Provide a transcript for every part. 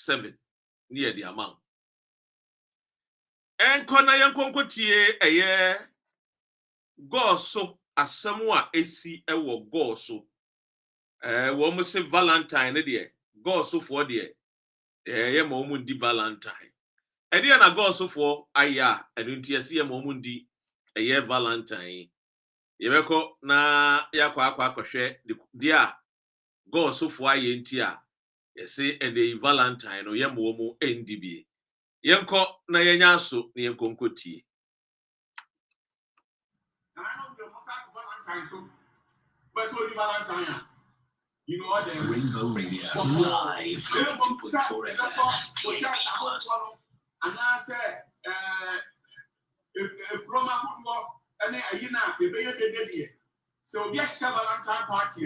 7 near the amount. And kona yankonkotie eye God so asamwa esi ewo God so wo mo se Valentine de God so for de ye mo mu ndi Valentine e de na God so for aya enu ntiase ye mo mu ndi eye Valentine ye beko na yakwa akohwe de a God so for aye nti a ye se e de Valentine no ye mo mu endi bi yenko na yenya so na yenkonkotie. But so Valentine, you know what? Rainbow Radio live 92.4 FM. And I said, if Roma would walk, and you know, the way they did. So yes, Valentine party.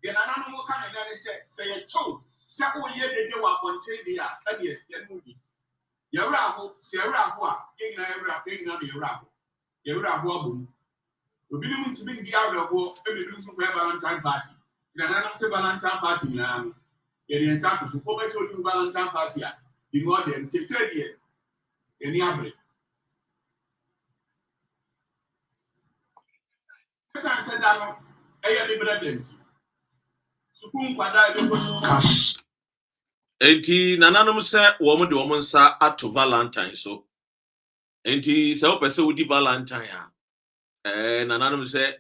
Then another more kind of say a two. Several years they do up on TV. And yes, then movie. You're rabble, Sarah, getting a rapping on your rabble. You're rabble. We begin to be the out of war every Valentine party. The another Valentine party now. It is up to always do Valentine party. The more than she said here in the average. As I said, I am liberated. Sukun Quada. Enti nananum se wo mo de wo nsa ato Valentine so. Enti se wo pese wo di Valentine a nananum se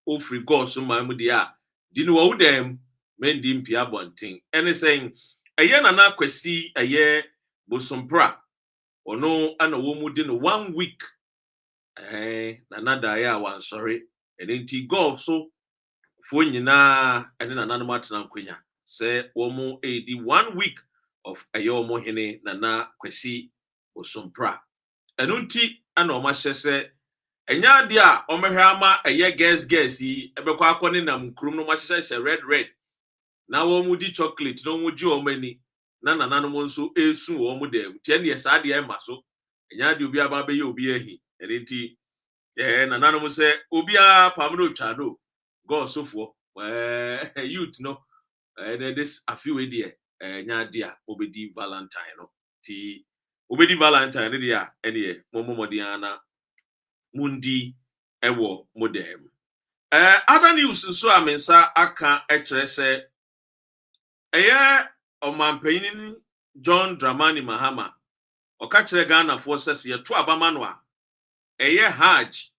o free God so ma mu dia di no wo dem men di mpia bonten ene sen eye nana kwasi eye bosompra ono ana wo mu di no 1 week nanada ya wan sorry enti God so fo nyina ene nananum atena nkwanya se wo mu edi 1 week of ayo mo hene nana kwasi bosompra enunti ana o ma hyese enya de a omehwe ama eye guess yi ebekwa akọ ne nam krum no ma hyehye red na wo mu di chocolate no mu ji o mani na nananom nso esu wo mu dem tie ne sa de ema so enya de obi aba be ye obi ahi enti nananom se obi a pamro twa no go sofo youth no this afiwe de enya de a obedi Valentine no ti obedi Valentine de a ene momomodian na mundi ewo modem other news nso amensa aka ekere se omampanyin John Dramani Mahama oka kire Ghana for se ye to abama no a hajj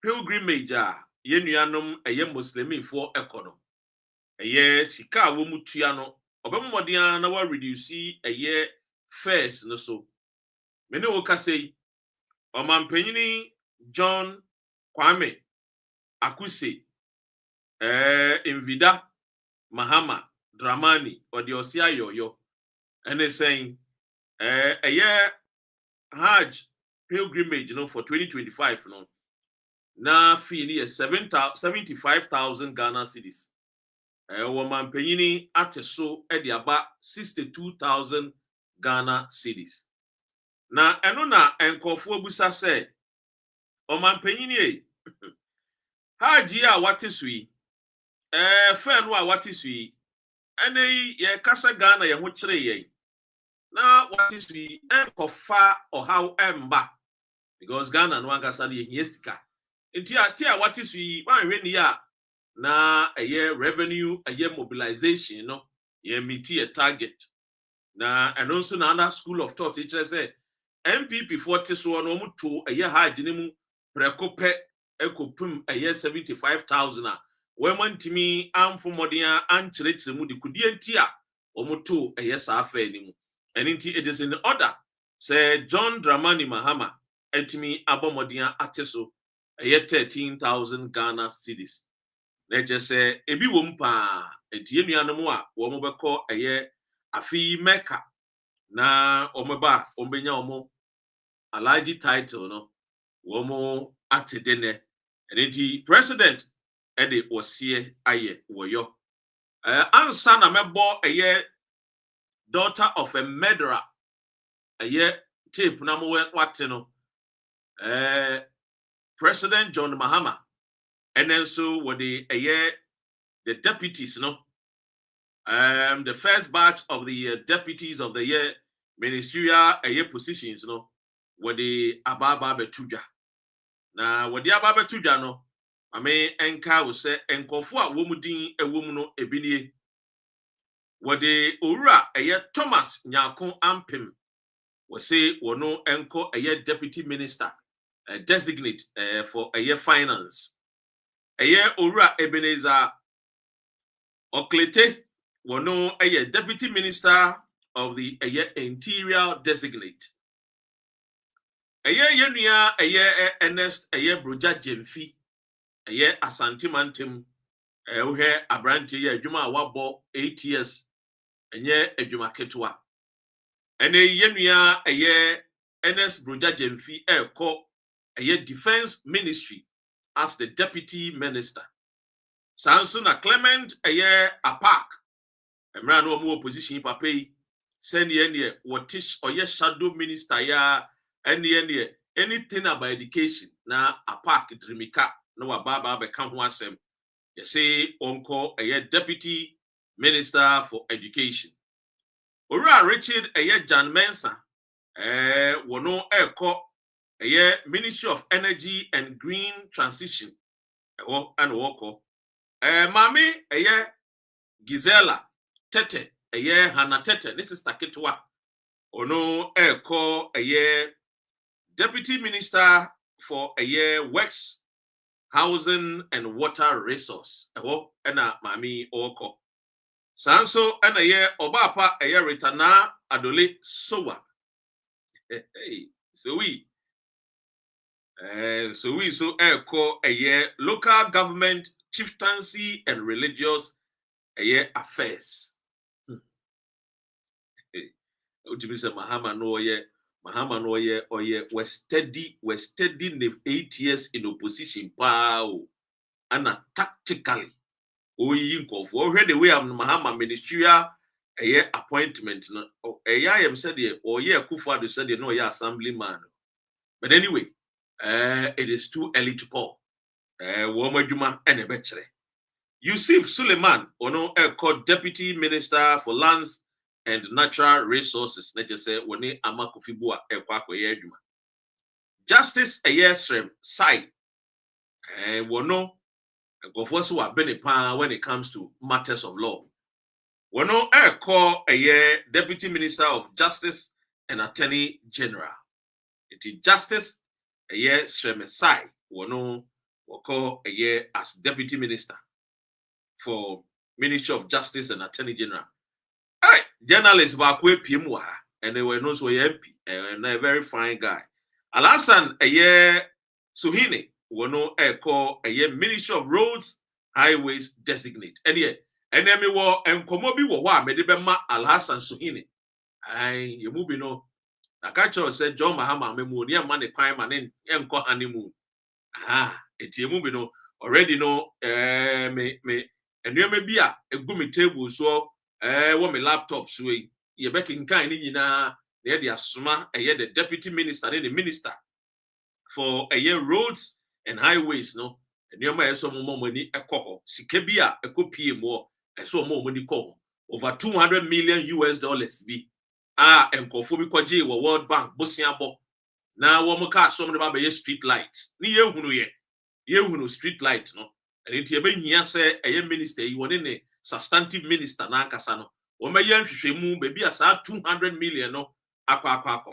pilgrimage a ye nuanom muslimi for ekono sika wo mutua no obemodian na wa reduce fares no so mene wo ka sei omampanyin John Kwame Akuse Invida Mahama Dramani Odiosia Yoyo and saying Hajj pilgrimage for 2025 no na fee ni 75,000 Ghana cedis woman penyini ateso e aba 62,000 Ghana cedis na eno na enkofo abusa se oman penyini Haji a wate yi fe no a wate yi ene ye kasa Ghana ye ho kire ye na wate yi enkofa ohaw emba because Ghana no ankasa ye hie sika enti a wate yi wanhwe ni ya na revenue mobilization no ye meet a target na eno nso na under school of thought kire say MPP 40 so no mu to Haji ni mu prekope ekopum 75,000 a wemantimi amfomodian ankyerechire mu de kudie nti a omoto saa afa ni mu enti it is in order say John Dramani Mahama entimi abomodian ateso 13,000 Ghana cedis na je say ebi wom pa enti enuanom a wo mo beko afi Mecca na omeba ombenya omo alaji title no wo mo atedene enti president ede osie aye woyo ansa na mebo daughter of a murderer tape na mo wate no President John Mahama and then so what the deputies no The first batch of the deputies of the year ministerial positions, were the ababa betuja. Na wadi ababa betuja no, ame enka wo se enkofu a womudin ewom no ebinie. Wade owura Thomas Nyako Ampem we say wono enko deputy minister designate for finance. Owura Ebenezer Oklete wono deputy minister of the interior designate. Yenua Ernest Broja Jemfi Asante Mantem wohwe abranti adwuma wabo 8 years enye adwuma ketewa. Ene yenua Ernest Broja Jemfi defense ministry as the deputy minister. Sansuna Clement Apak emra no mo opposition papa yi send ye what teach shadow minister ya anything about education na Apak Drimika no ababa be kan ho asem. You say uncle deputy minister for education. Ora Richard Jan Mensa wono Ministry of Energy and Green Transition and woko mami Gisela Tete Hana Tete this is Taketwa ono deputy minister for works, housing and water resource ena mami oko sanso ena obapa retana adole sowa so local government chieftaincy and religious affairs. Utibisa Mahama no we steady 8 years in opposition and tactically the way Mahama ministerial appointment no am said Kufuor said no assemblyman. But anyway, it is too early to call. Womaduma and a betre. Yusuf Suleiman, called Deputy Minister for Lands and Natural Resources. Let's just say, Woni Amakufibua, Yeduma. Justice Ayesrem Sai, Wono, Gofosu Benipa when it comes to matters of law. Wono, call Deputy Minister of Justice and Attorney General. It is Justice Ayesrem Sai, Wono. Woko as Deputy Minister for Ministry of Justice and Attorney General. Hey, journalists bakwe PMwa and they were also MP and a very fine guy. Alasan Suhine wono Ministry of Roads, Highways designate. And enemy war and komobi wa medibema Alhassan Suhine. Ay you move no. Nakacho said John Mahama memu near money crime and enko honeymoon. Etiemu no already no me enwema bi a egu me table so wo me laptop so ye backing kan ni nyina na de asoma the deputy minister and the minister for roads and highways no enwema eso mo mani ekoho sika bi a ekopie mo eso mo mani ko over $200 million bi enkofo bi kwaje wo World Bank bosiabo na wo mo ka so mo ba be street lights ni ye hunu street light no and it ebe hia se minister yi woni ne substantive minister na akasa no wo ma ye nhwehwemu be bia sa 200 million no akwa.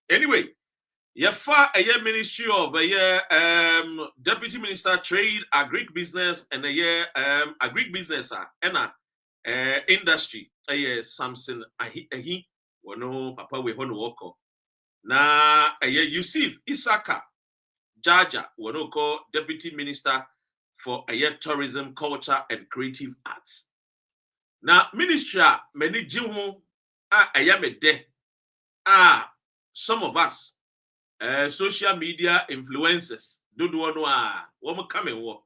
Anyway, ye fa Ministry of Deputy Minister Trade, Agribusiness and Agribusiness and industry Samson ahi wono papa we hono woko na Yusuf Isaka Jaja Wonoko, Deputy Minister for Tourism, Culture and Creative Arts. Now, Ministry many jimu ayamede some of us social media influencers do woman coming wo.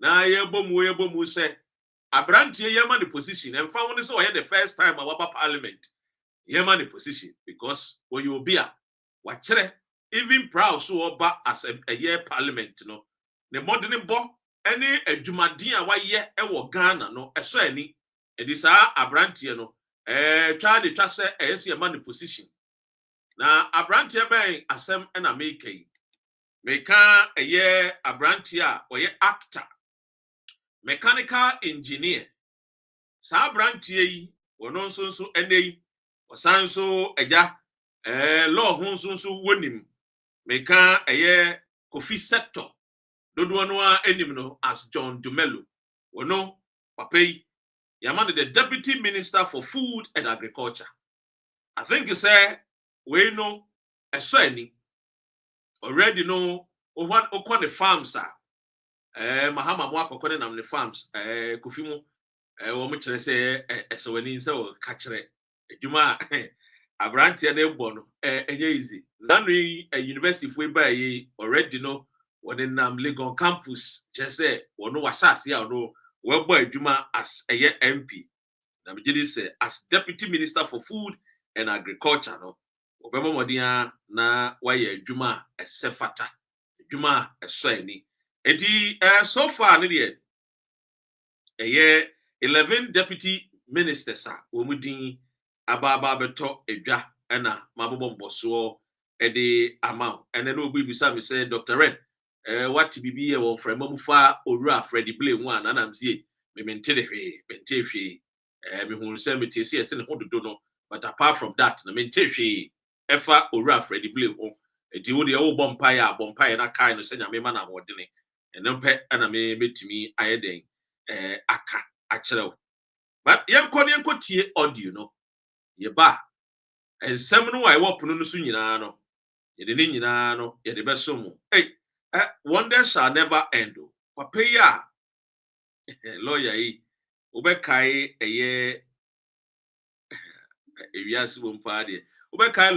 Now yebomu say Abranti yema the position and found this the first time our parliament. Yema the position because when you be even proud so oba as a year parliament no the modern bo any adwumadin a waye e wo Ghana no eso ani Edisa abrantie no twa de twa se ese ma ne position na abrantie ben asem na make yi meka eye abrantie a oye actor mechanical engineer sa abrantie yi wono nso enei osan so eja law ho nso wonim meka eye Kofi sector dodo no a enim no as John Dumelo wono papai Yamani, the Deputy Minister for Food and Agriculture. I think you say we know a certain already know what the farms are. Mahama Mwako Kone nam the farms. Kufimu womuchere say so when so catchere. Juma Abranti and Ebono easy. Nanu a university if we buy already know when in Legon campus just say or no wasasi or no well boy Juma as a year MP. Na me say as Deputy Minister for Food and Agriculture no obema modia na waye adwuma esefata adwuma eso ani enti so far ne de 11 deputy ministers a womudin ababa beto edwa na mabobomboso de amount ene no obi bisa me say Dr. Red what bibi e won frema mu fa owura Freddy Blame one na nam sie me mente de hwe me hu say me tie se ne hododo no but apart from that na mente hwe efa owura Freddy Blame ho enti wo de wo bompae na kai no se nyame ma na modene ene pe na me metumi ayeden aka achrew but yenko tie audio no ye ba ensem no wa ewopono no so nyina no ye de nyina no ye de beso mu wonders shall never end papa ya lawyer yi obekai ewiase bompa de obekai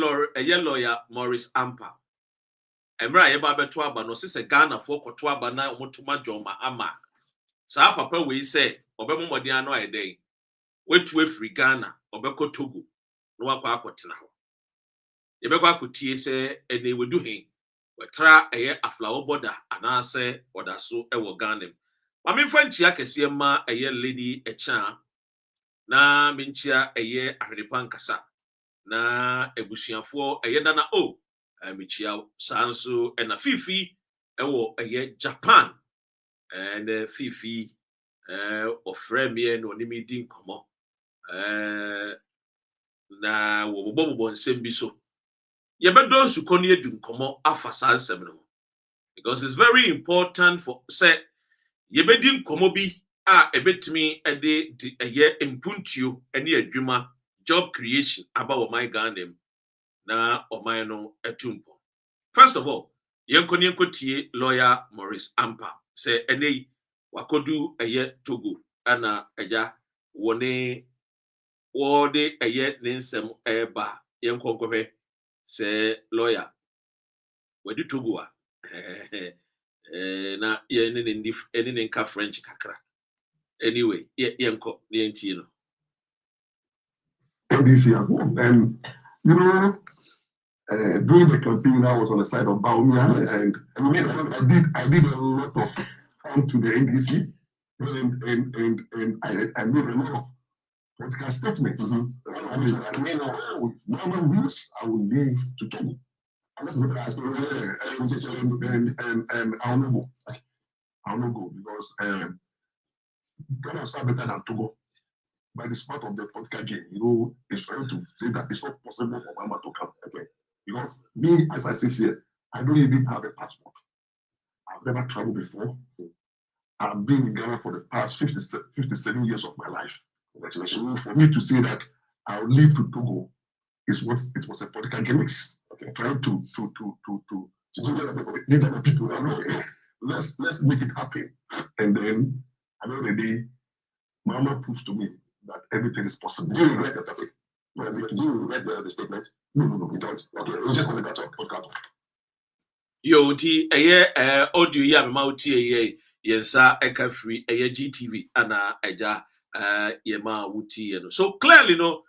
lawyer Morris Ampa emra ye ba beto aba no se Ghana fo koto aba na omotoma John Mahama sa papa we say obemomodi ano ayeden wetu afri Ghana obeko Togo no wakwa akotena ho ye beko akotie se ene wedu hen wetra aflawo border anase oda so ewo Ghana mame fanchia kese ma lady echa na minchia ahwedepa nkasa na ebusuafo dana michia sanso na fifi ewo Japan and fifi ofremie no nimi din komo na wo bobo nsem bi so ye bedo su koni edun komo afa sansem no because it's very important for say ye bedin komo bi a ebetimi de impuntio ene adwuma job creation about my Ghana na oman no etumpo. First of all, yenko tie lawyer Morris Ampa say ene wakodu Togo ana eja woni wode ne nsem eba yenko kohwe say lawyer wadi Togo a na ye ne nka French kakra anyway yenko ne ntie no this year and you know during the campaign I was on the side of Baumia and I did a lot of fun to the NDC and I made a lot of political statements. I mean, normal views I will leave to Togo. And I'll not go because Ghana is far better than Togo. By the spot of the political game, you know, it's trying to say that it's not possible for Mama to come. Okay. Because me, as I sit here, I don't even have a passport. I've never traveled before. I've been in Ghana for the past 57 years of my life. So for me to say that I'll leave to Togo is what it was a political gimmicks. Okay. Trying to people. Let's make it happen. And then at the end of the day, Mama proves to me that everything is possible. Do you regret the topic? Do you regret the statement? No, we don't. Okay, we just want to talk. Yo, ti audio ya me ma uti yensa eka free GTV ana eja ye ma uti no. So clearly no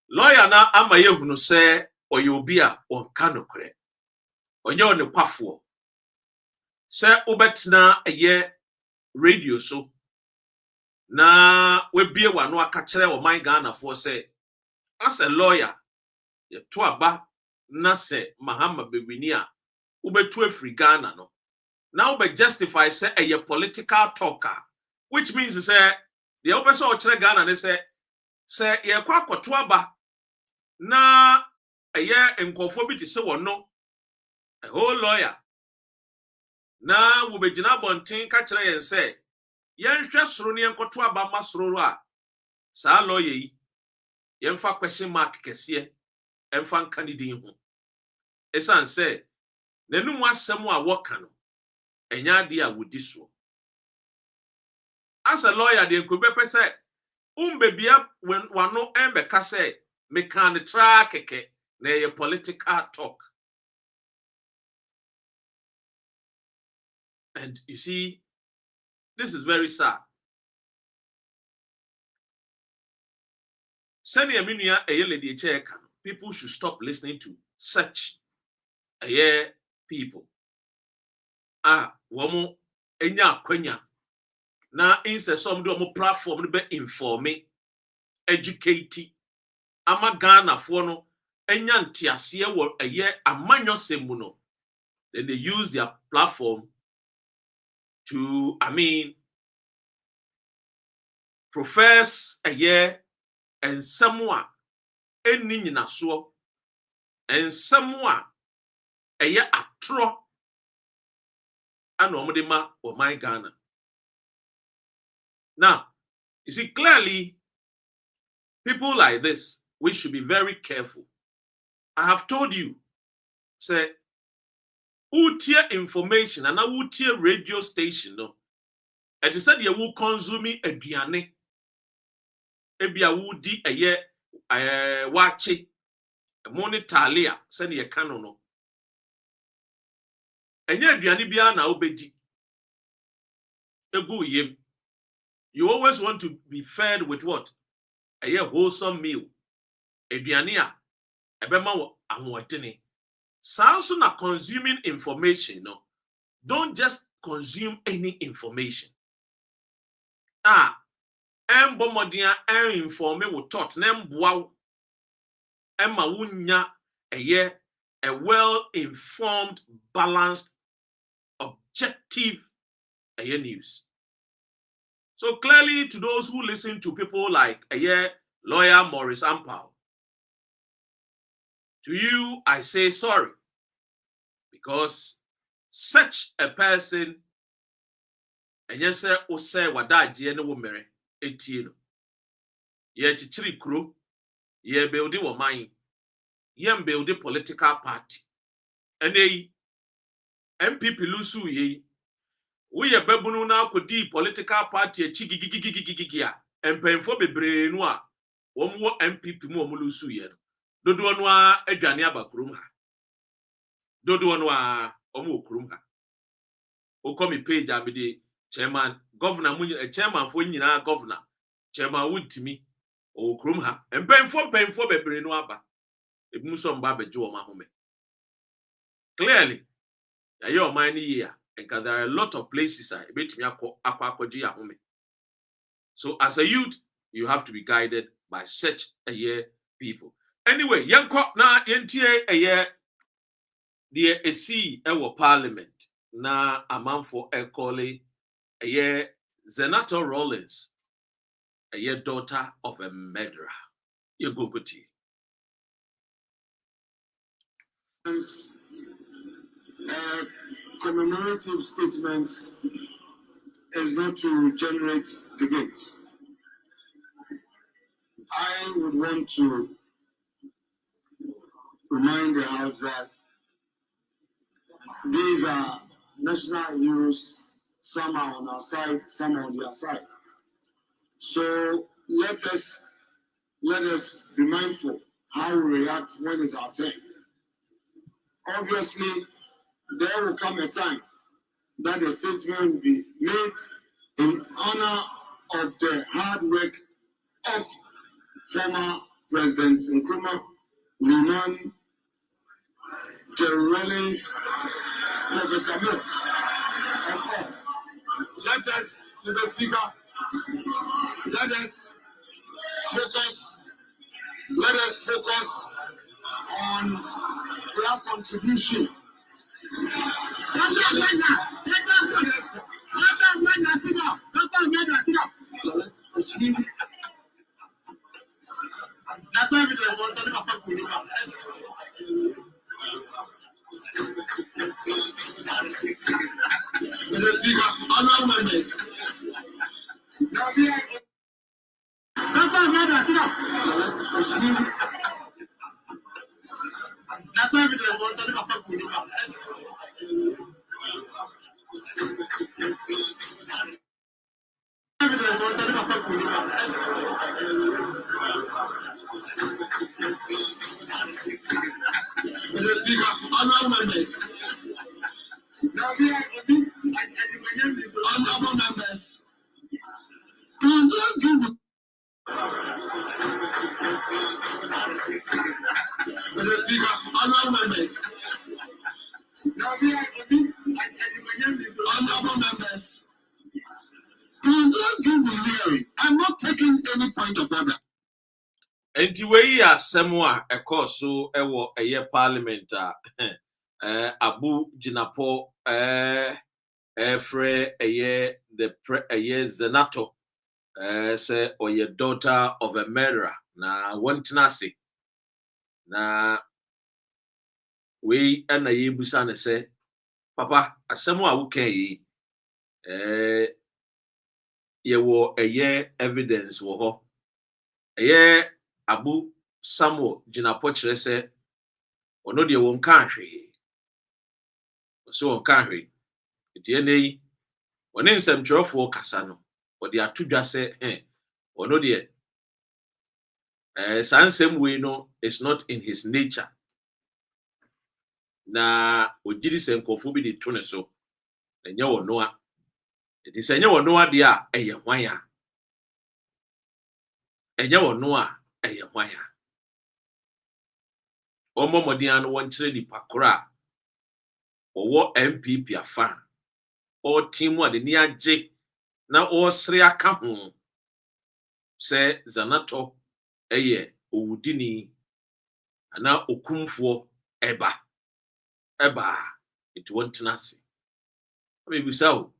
lawyer na ama ye hunu se oyobi a onka nokre. Onye one kwafo. Se obetna radio so na webie wano aka kyerɛ wɔ man Ghana for sɛ as a lawyer yɛ to aba na sɛ Mahama bewini a wobetu afiri Ghana no na wobe justify sɛ ɛyɛ political talker, which means sɛ deɛ wopɛ sɛ ɔkyerɛ Ghana ne sɛ yɛkɔ akɔto aba na ɛyɛ nkɔfoɔ bi te sɛ wɔ no a whole lawyer na wobɛgyina abɔnten ka kyerɛ yɛn sɛ yɛnhwɛ soro ne yɛnkɔto aba ma soro a saa lawyer yi yɛmfa question mark kɛseɛ ɛmfa nka ne din ho ɛsan sɛ n'anum asɛm a wɔka no ɛnyɛ ade a wodi so as a lawyer de nko bɛpɛ sɛ umbebia wano ɛmbɛka sɛ meka ne tra kɛkɛ na ɛyɛ political talk. And you see, this is very sad. Send a minia a lady check. People should stop listening to such people. Womo enya kwenya. Na instead some do mo platform be informing, educate. Ama Ghana for no enya ntiasie wo amanyosem no. Then they use their platform to, profess and someone any nyinaso and someone atro and omodema or my Ghana. Now, you see clearly people like this, we should be very careful. I have told you, say, utia information and utia radio station no. And you said you will consume aduane. Ebia wudi wache money talia send ye canon no. Enye aduane bia na obedi. Egu yem. You always want to be fed with what? A wholesome meal. Aduane a ebema wo ahotene. Sounds not consuming information, no. Don't just consume any information. Embomodia informe wo thought nemboa emma wunya a well-informed, balanced, objective news. So clearly to those who listen to people like lawyer Maurice Ampao, to you, I say sorry, because such a person, and yes, sir, o say wadaji ene wo mere etie no. Ye chichiri kro, ye buildi wo man, ye buildi political party. Ene MPP lusu ye, we ye bebunu na kodi political party e chigigigigigigigia, empenfo bebre no a, wo MPP mu o lusu ye no. Dodo no a adwane abakurum ha. Dodo no a omo okurum ha. Okomi page abide chairman governor chairman fo nyina governor chairman wutimi okurum ha. Empenfo bebre no aba. Ebum so mba beje wo mahome. Clearly, your mind here, because there are a lot of places I betimi akwaji ahome. So as a youth, you have to be guided by such people. Anyway, yanko na yentie the esi ewo parliament na amanfo ekole Zanetor Rawlings daughter of a murderer. You go kuti. Commemorative statement is not to generate debates. I would want to remind the House that these are national heroes. Some are on our side, some are on their side. So let us be mindful how we react when it's our turn. Obviously, there will come a time that the statement will be made in honor of the hard work of former President Nkrumah, Liman, Rawlings, Professor Mills, and all. Let us, Mr. Speaker, Let us focus on their contribution. Mr. Speaker, honorable members. Mr. Speaker, honorable members. Honorable members. Please just give me. Mr. Speaker, honorable members. Honorable members. Please just give me hearing. I'm not taking any point of order. Enti we asɛm a ɛkɔ so ɛwɔ ɛyɛ parliament a Abu Jinapor ɛfrɛ ɛyɛ ɛyɛ Zanetor say ɔyɛ daughter of a murderer na wɔntena ase na we ɛna yɛbusa ne sɛ papa asɛm a woka yi yɛwɔ ɛyɛ evidence wɔ hɔ ɛyɛ Abu Samuel Jinapor kyerɛ sɛ ɔno deɛ wɔn ka hwee so wɔn ka hwee tie ne yi wɔne nsɛmtwerɛfoɔ kasa no wɔde ato dwa sɛ ɔno deɛ saa nsɛm wei no is not in his nature na ogyiri sɛ nkɔfo bi de to ne so ɛnyɛ wɔ noa ɛti sɛ ɛnyɛ wɔ noa deɛ a ɛyɛ hwan a ɛnyɛ wɔ noa ɛyɛ hwan a ɔmmɔ mmɔden no wɔnkyerɛ nipa koro a ɔwɔ MPP afa ɔte mu a de ni agye na ɔsere aka ho sɛ Zanetor ɛyɛ owudini ana okumfoɔ ɛba enti wɔntena ase abɛbisa o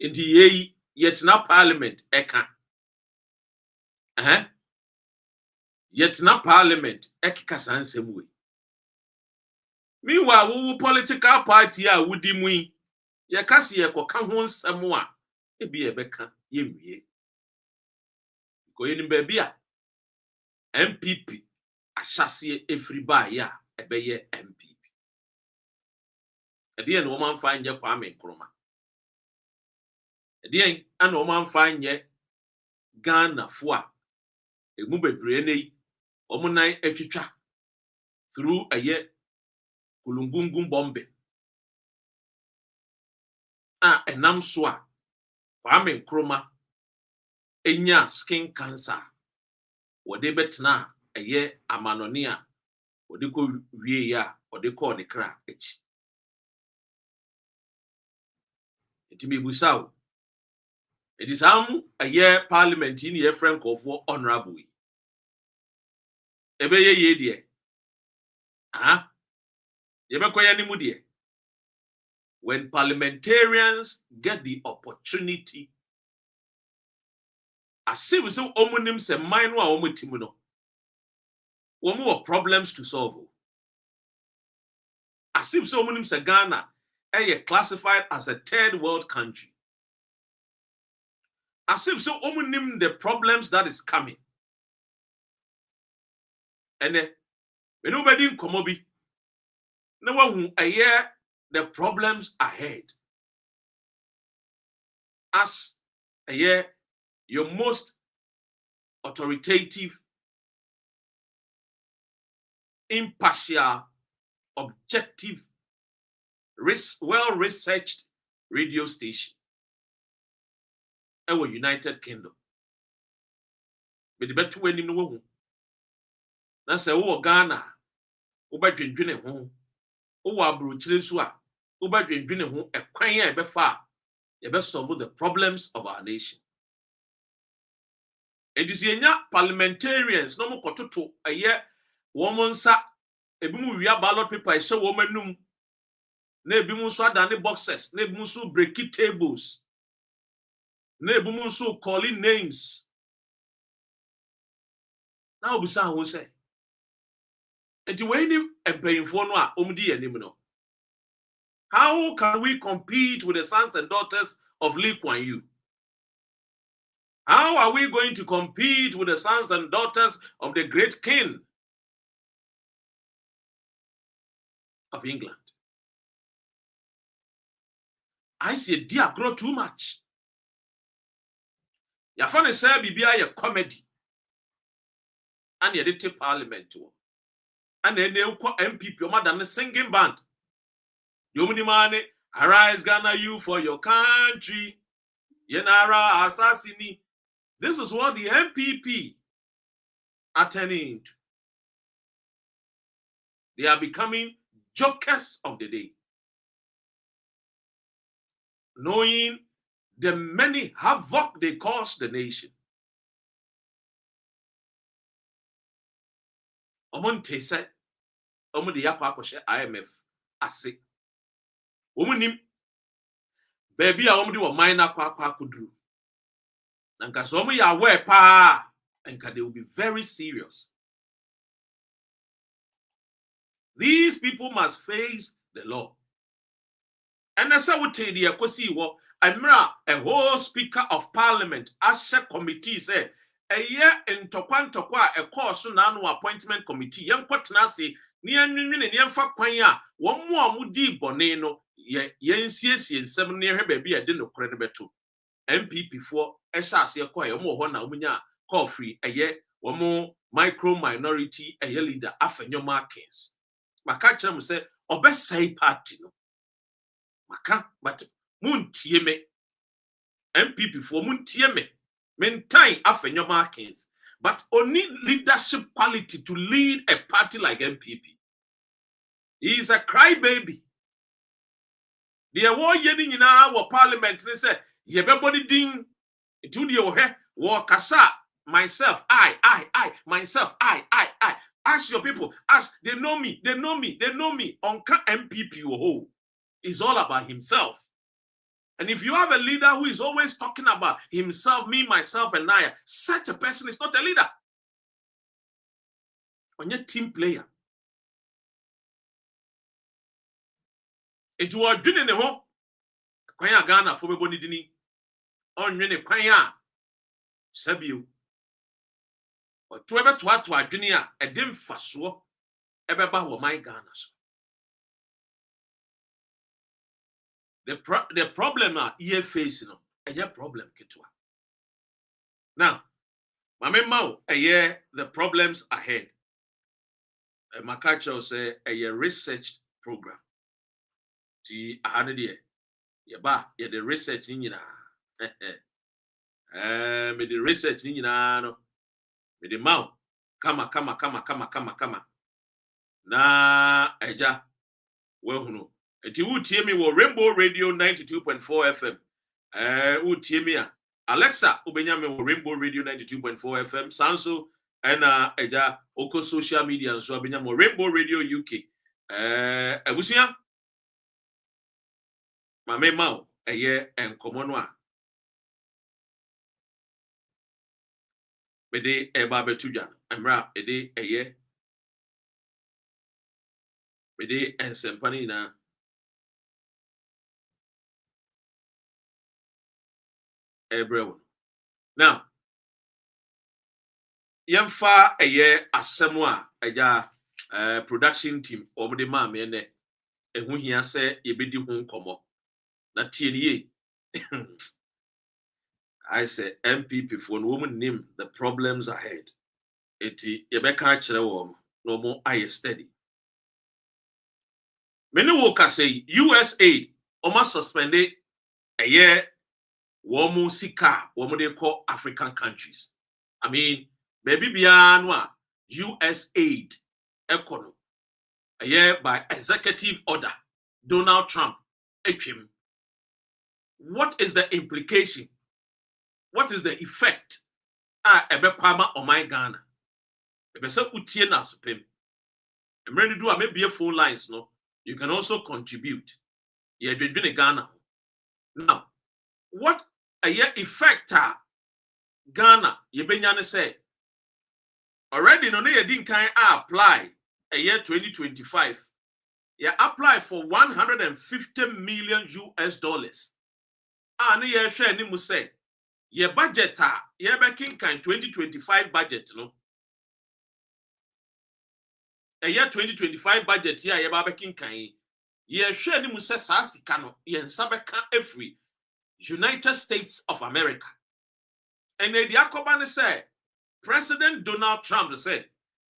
enti yɛyi yɛtena parliament ɛka yɛtena parliament ɛkeka saa nsɛm wei meanwhile wo political party a wodi mu yi yɛka se yɛkɔka ho nsɛm a ebi yɛbɛka yɛnwie kɔyɛ nim baabi a MPP ahyɛseɛ efiri baayɛ a ɛbɛyɛ MPP ɛdeɛ na wɔn amfa nyɛ Kwame Nkrumah ɛdeɛ ana wɔn amfa nyɛ Ghana fo a emu bebree na yi wɔn nan atwitwa through ɛyɛ kulungungun bombing a ɛnam so a Kwame Nkrumah enya skin cancer wɔde betena ɛyɛ amanoni a wɔde kɔ wie ya wɔde kɔ ne kra akyi enti mebusa o enti sam ɛyɛ parliament ni yɛ frankofo honorable ɛbɛyɛ yɛ deɛ yɛbɛkɔ yɛ ne mu deɛ when parliamentarians get the opportunity asib so omunim se man no a omutim no wo mo problems to solve asib so omunim se Ghana classified as a third world country asib so omunim the problems that is coming ene when nobody nkomo bi na wahu the problems ahead as your most authoritative, impartial, objective, well-researched radio station. Our United Kingdom. But the better way in the that's a Ghana. Oba dwendwene ho. Owa abrochire so a oba dwendwene ho ekwan a ebe fa e be solve the problems of our nation. It is yenya parliamentarians no mo kototo eye woman nsa ebi mu wia ballot paper ehye woman num na ebi mu nso adane boxes na ebi mu nso breaky tables na ebi mu nso calling names. Now obisa ho say enti we ni empayinfo no a omdi yanim no. How can we compete with the sons and daughters of Lee Kuan Yew? How are we going to compete with the sons and daughters of the great king of England? I say, dear, grow too much. Your funny say, be a comedy. And you did parliament too. And then they call MPP, your mother, singing band. You money, arise, Ghana, you for your country. Yenara assassini. This is what the MPP are turning into. They are becoming jokers of the day. Knowing the many havoc they cause the nation. Omonte said, Omudi Yapakoshe IMF ase. Omunim, baby, I omudi wa minor kwa kudru. And so many are aware pa and they will be very serious. These people must face the law. And as I would tell you, a whole speaker of parliament, Asha committee said, a year in Tokwa, a course no appointment committee, young Potnasi, near Nianfa Quanya, one more mudi boneno, yen CSC 7 near her baby, I didn't credible to. MPP for Esas Yakoya more one umunya call free a year one more micro minority a year leader after your markings. Makacham say obest say party no. Maka but moon tieme MPP for moon tieme maintain after your markings, but only leadership quality to lead a party like MPP. He is a crybaby. The award yelling in our parliament they say Yebebody ding to the ohe war kasa myself I myself I ask your people ask they know me Onka MPP who is all about himself. And if you have a leader who is always talking about himself, me, myself, and I, such a person is not a leader. On your team player. It was doing the home. Kwanya Ghana for me boni dini. On yene kwanya sabiu. O to ebe to adwene a edem faso ebe ba wo my Ghana so. The problem are ye facing no enye problem ketwa. Now, mame mau the problems ahead. Makacho say a research program. Ti ahane de yeba ye the research ni nyina. Me the research ni nyina no. Me the mau kama. Na eja we hunu. Eti wutie me wo Rainbow Radio 92.4 FM. Wutie me a Alexa ubenya me wo Rainbow Radio 92.4 FM. Sanso ena eja oko social media so abenya mo Rainbow Radio UK. Abusia mame mau enkomo no a bede eba betuja amra ede bede ensempani na everyone. Now, yemfa assemwa eja production team omde ma me ne ehu hia se yebedi hu nkomo na tie I say MPP for no woman name the problems ahead. Eti yebeka kire wo no mo aye steady. Many workers say USA almost suspended a year womu sika womu they call African countries. I mean, maybe beyond US aid economy a year by executive order Donald Trump. What is the implication? What is the effect ebekwama oman Ghana ebese utie na supem emre do a maybe phone lines no you can also contribute ye dwedwene Ghana. Now what a year effect Ghana ye benya ne say already no ye din kan apply a year 2025 ye apply for $150 million. Ne ye hwe ni mu say ye budget ye be kinkan 2025 budget no a year 2025 budget here ye ba be kinkan ye hwe ni mu say sa sika no ye nsa be ka every United States of America. And the Yakoban said, President Donald Trump said,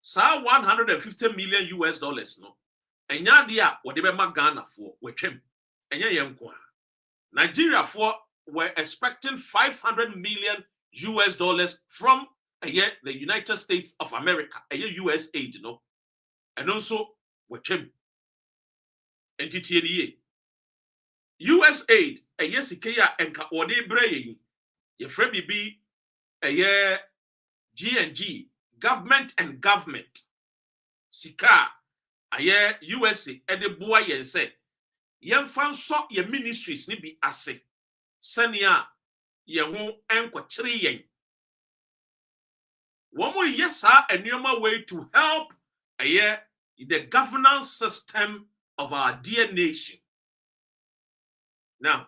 "Sir, $150 million no. And yadia what they be Ghana for with him. And Nigeria for were expecting $500 million from the United States of America, a US aid, no, and also with him. And TTNA US aid, a yesikaya and ka ode brain, ye frebi be a year G&G, government and government. Sika, a year USA, and the boy yen say, yen fan so ye ministries ni bi ase. Sania, ye won enko 3 yen. One more yes, sir, a normal way to help a year the governance system of our dear nation. Now,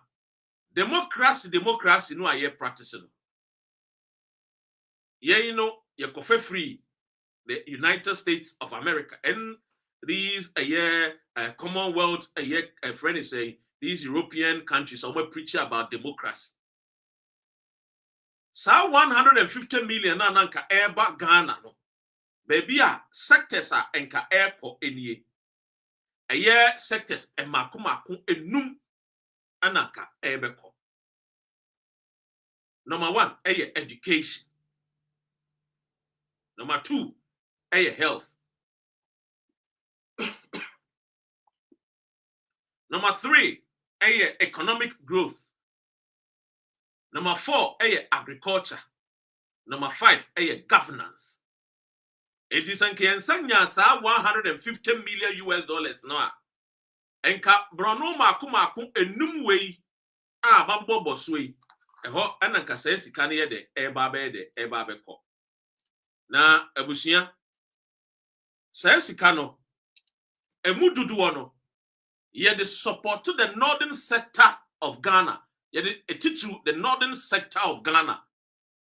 democracy no a year practicing. Yeah, you know, you're free the United States of America and these a year Commonwealth a year a friend is saying these European countries are preaching about democracy. So 150 million nanka airba Ghana no. Baby sectors are enka airport any a year sectors and makumaku enum anaka airbeko. Number 1, education. Number 2, health. Number 3, economic growth. Number 4, agriculture. Number 5, governance. It is $150 million now. Enka brono maku enum way mambo boswe. Eho ananka say sika ne de eba beko. Na abusia say sika no emududu no ye the support to the northern sector of Ghana. Ye the titu the northern sector of Ghana.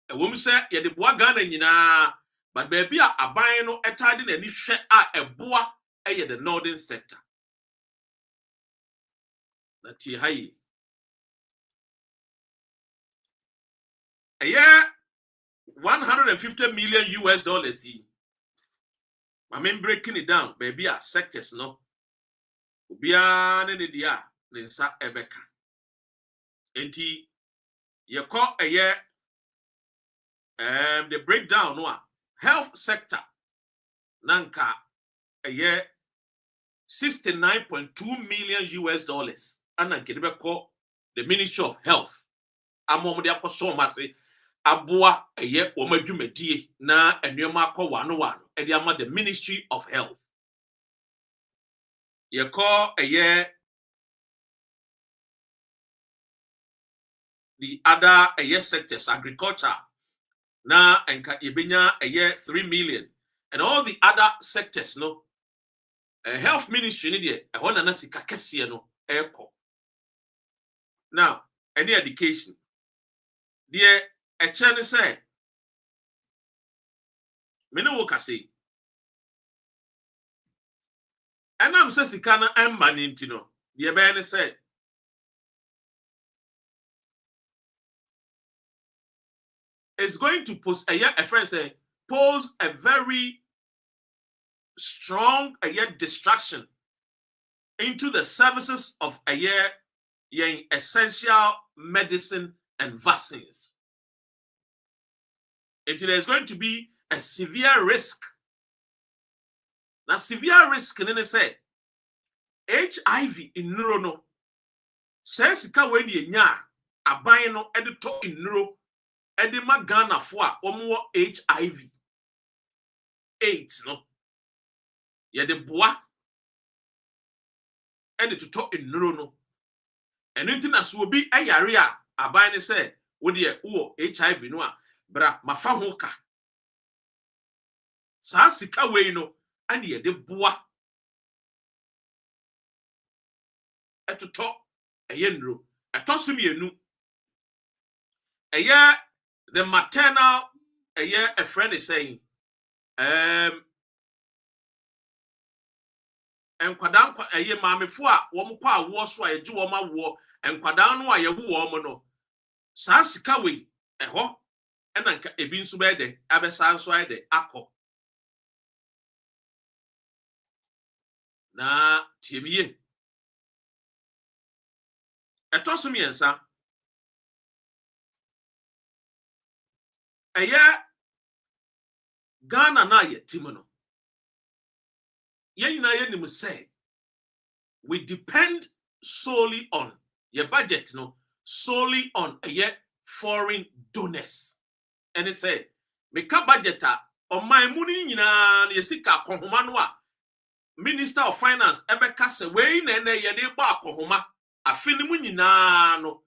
Ewom say ye the boa Ghana nyina but baby a aban no etade na ni hwe a eboa ye the northern sector. Na ti hayi a year $150 million see. I mean breaking it down, baby sectors no. Ubia ne dia nensa ebeka. Enti ye call a year the breakdown no health sector nanka a year $69.2 million and can call the Ministry of Health. Among the akosomase aboa a year omadwumedie na enuoma akọ wano and the Ministry of Health. You call a year the other a year sectors agriculture na enka ibenya a year 3 million and all the other sectors no health ministry ni de e ho na sika kese no eko. Now any education the a chane say me no woka say enam say sika na emma ni ntino the be ne say it's going to pose a friend say pose a very strong distraction into the services of essential medicine and vaccines. It is going to be a severe risk. Now, severe risk in say HIV in neuro no. Says when you nya abino editor in neuro edema Ghana for omo HIV AIDS no ye de boa e de toto nnuro no eno ntina so obi ayare a aban ne say wo de wo HIV no a bra mafa ho ka saa sika wei no ane ye de boa etoto eye nnuro etoso mienu eye the maternal eye a friend is saying enkwada eye maamefo a wo mkọ awo so a yeji wo ma wo enkwada no a ye wo wo no saa sika wei eho ena nka ebi nso be de abesa nso ai de akọ na tiemiye etoso miensa eye Ghana na ye timono ye nyina ye nim say we depend solely on your budget no solely on foreign donors and it say me ka budget a o man mu ni nyina na ye sika akohoma no a Minister of Finance ebeka se we na ye de ba akohoma afini mu nyina no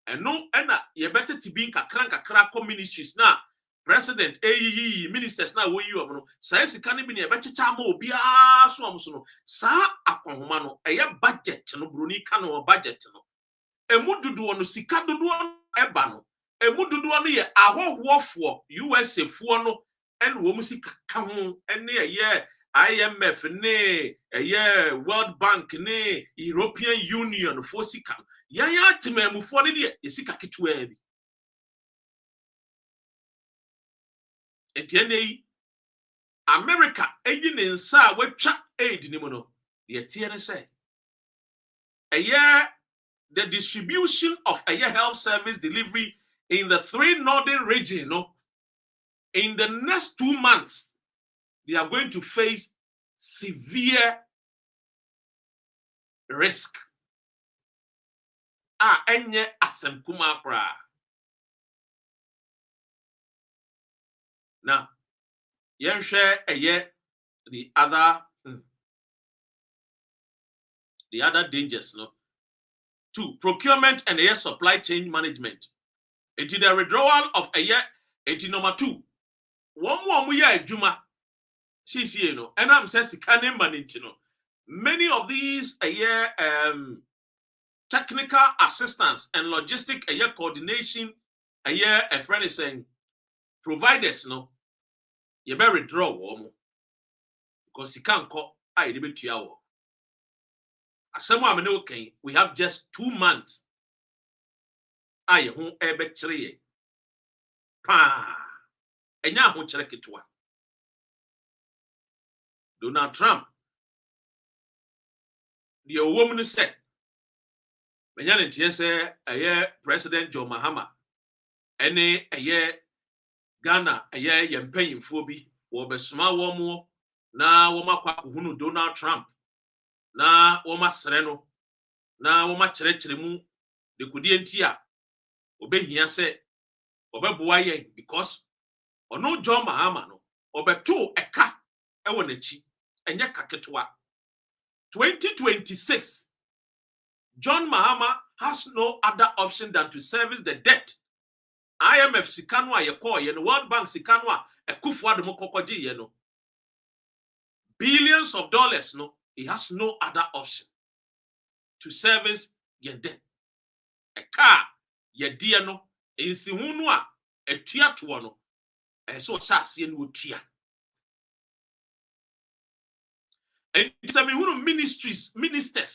eno na ye better to be kakra ko ministries na President ministers na wo yi o no sai sika ne bi ne ebechicha ma obi aso am so no saa akonhoma no budget no broni ka no budget no emududu no sika dudu eba no emududu no ye ahohofo USA fo no en wo mu sika ka ho ene IMF ne World Bank ne European Union fo sika ya temamufo ne de sika ketwa bi etiene America eyi ne nsa watwa aid ni mu no ye tie ne say the distribution of health service delivery in the 3 northern region no in the next 2 months they are going to face severe risk enye asem kuma kra. Now, share the other dangers, no. 2, procurement and supply chain management. Into the withdrawal of number 2. One more year juma. CCA no. And I'm saying sikane manage no. Many of these technical assistance and logistic coordination a friend is saying providers no you better withdraw wo because you can't call I debate to yawo asemo amene okay we have just 2 months aye ho ebe kire pa enya ho kire ketwa Donald Trump the woman said menya ne tie say President John Mahama ene Ghana yempanyimfo bi wo besoma wo mo na wo makwa hunu Donald Trump na wo masere no na wo makyerɛkyerɛ mu de kudie ntia obehia sɛ obeboa yɛn because ono John Mahama no obeto eka ewo nachi enye kaketwa 2026 John Mahama has no other option than to service the debt IMF sikano a yekọ ye no World Bank sikano a ekufo adom kokoje ye no billions of dollars no he has no other option to service your debt eka ye die no ensihu no a etua to no so chase no otua and some ministers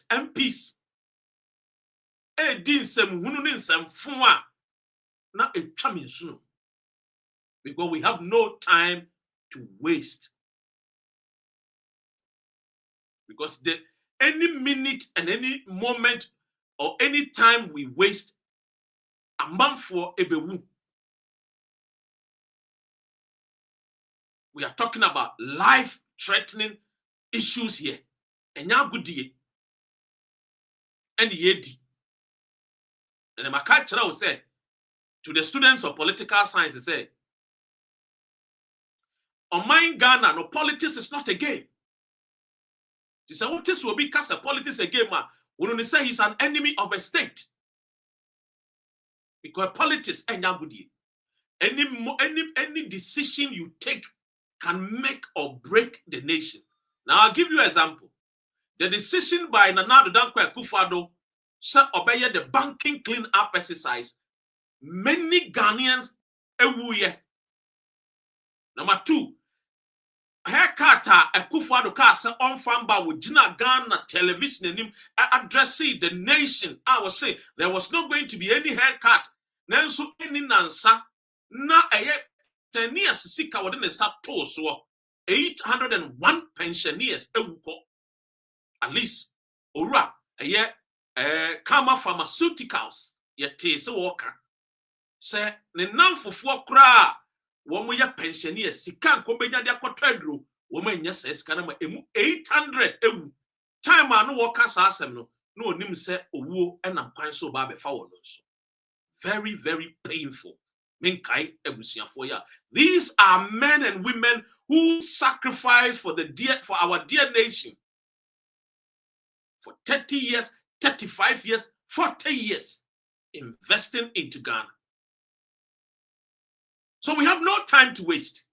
MPs din some hunu ne nsɛmfo a na etwa me nsuno because we have no time to waste because any minute and any moment or any time we waste a month for ebewu we are talking about life threatening issues here enya gudie and yedi and my catcher will say to the students of political science, they say, on my Ghana, no, politics is not a game. He said, what this will be because politics a game, man. We don't say he's an enemy of a state. Because politics ain't that good. Any decision you take can make or break the nation. Now, I'll give you an example. The decision by Nana Dankwa Akufo-Addo to obey the banking clean-up exercise, many Ghanaians ewuye. Number 2, Hekata Akufo-Addo ka se on famba with Gina Ghana television and him addressing the nation. I will say there was not going to be any haircut. Nanso any nansa na eye pensioners sika within the sato so 801 pensioners ewuko. At least ora eye Kama Pharmaceuticals yete se worker. Se ne namfofo kra wo mo ya pensioners sika nko benya dia kotadro wo ma nya se sika na ma emu 800 ewu. Time anu worker sa asem no no onim se owuo enam kwan so ba be fa wo no so. Very, very painful. These are men and women who sacrifice for our dear nation for 30 years, 35 years, 40 years, investing into Ghana. So we have no time to waste.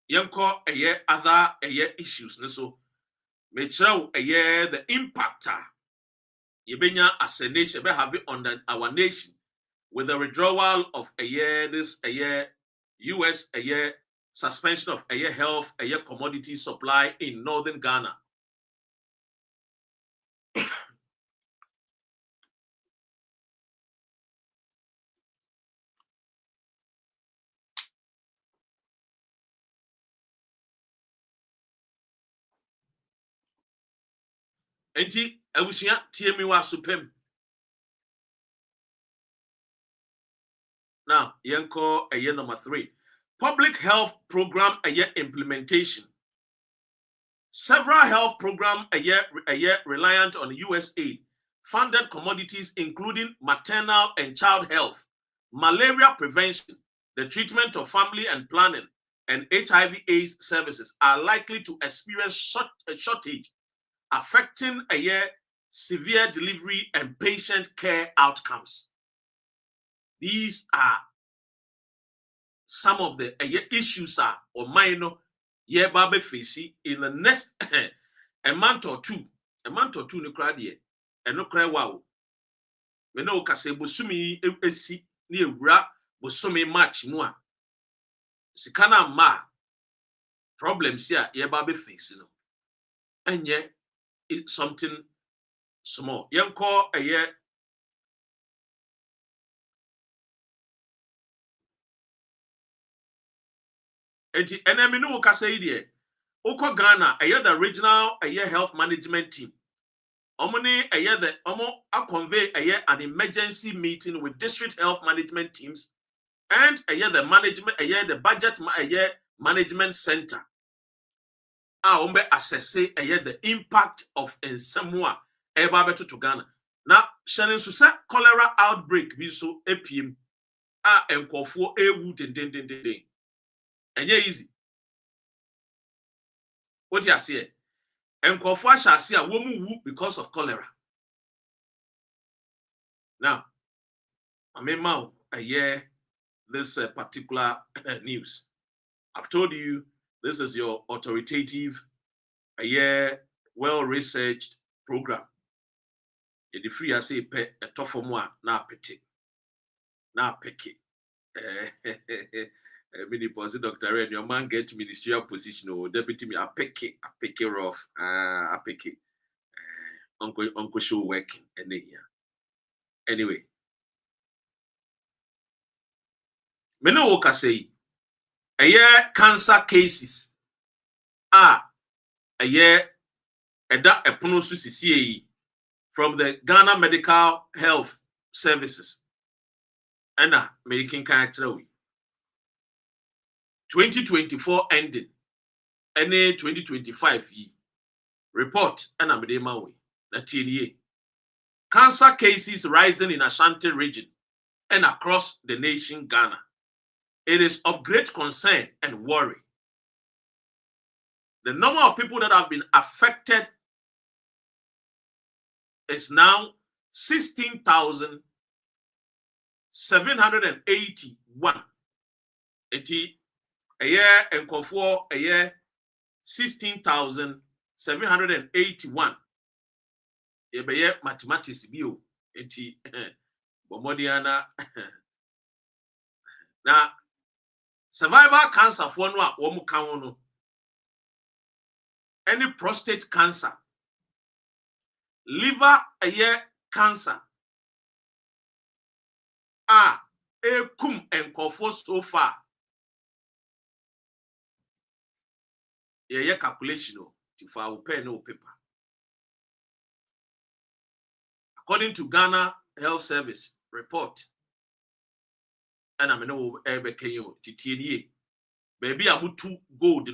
Yanko other issues. So make sure the impactor. Yebenya as a nation, we have it on our nation with the withdrawal of this US suspension of health commodity supply in northern Ghana. Enti awusia tiemi wa supem. Now, yanko number 3. Public health program implementation. Several health programs reliant on US aid funded commodities including maternal and child health, malaria prevention, the treatment of family and planning, and HIV/AIDS services are likely to experience a shortage, affecting severe delivery and patient care outcomes. These are some of the issues or minor babe facing in the next a month or two no crowd here and no cry wow. We know kase bosumi esi ni ewura bosumi match no sikana ma problems here babe facing no enye it's something small. Yanko enti enemi no ka say die Oko Ghana the regional health management team omoni the convey an emergency meeting with district health management teams and the management the budget management center ombe assess the impact of ensemwa beto to Ghana. Now sharing so say cholera outbreak bi so epiem enkofo ewu den enye easy. What you say? Enkofo ashase a wo mu wu because of cholera. Now amema this particular news. I've told you this is your authoritative well-researched program. The free I say pe a tough more na pity. Na picky. Mini posi Dr. Ren, your man get ministerial position or deputy me. I pick it rough. I pick it. Uncle show working and here. Anyway, me no woka say cancer cases eda epono so sisi from the Ghana Medical Health Services. And making kind of 2024 ending, any 2025 report, and I'm the way that Cancer cases rising in Ashanti region and across the nation Ghana. It is of great concern and worry. The number of people that have been affected is now 16,781. A year and for a year 16,781. Yebeye mathematics bio enti bomodiana na survival cancer for no a wo mu kan no any prostate cancer, liver cancer, kum enkofo so far. Calculation if I will pay no paper. According to Ghana Health Service report, and I know Kenyo TTNA, baby amutu gold,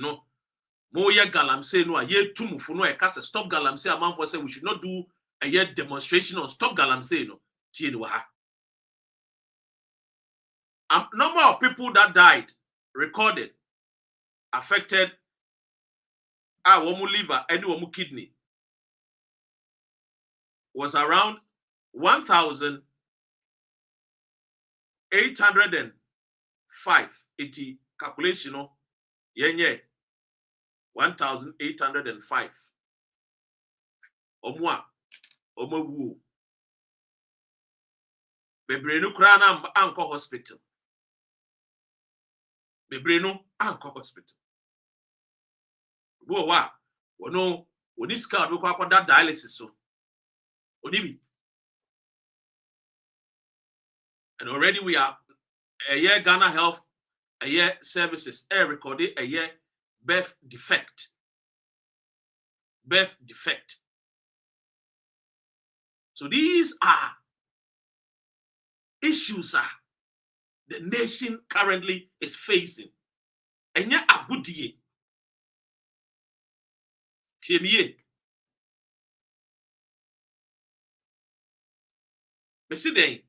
More galamsey no a year two for no a cast stop galamsey a man for say we should not do a year demonstration on stop galamsey no TNWA. Number of people that died recorded affected one liver and one kidney was around 1,805. Iti calculation no yenye 1,805. Omwa wu. Bebrenu kra na anko hospital. Bebrenu anko hospital. Wa wono oniska do kwa that dialysis so. Onibi. And already we are a year Ghana Health, a year services, recorded a year birth defect. Birth defect. So these are issues the nation currently is facing. And yet a good year. Tiemiye. Mesiden.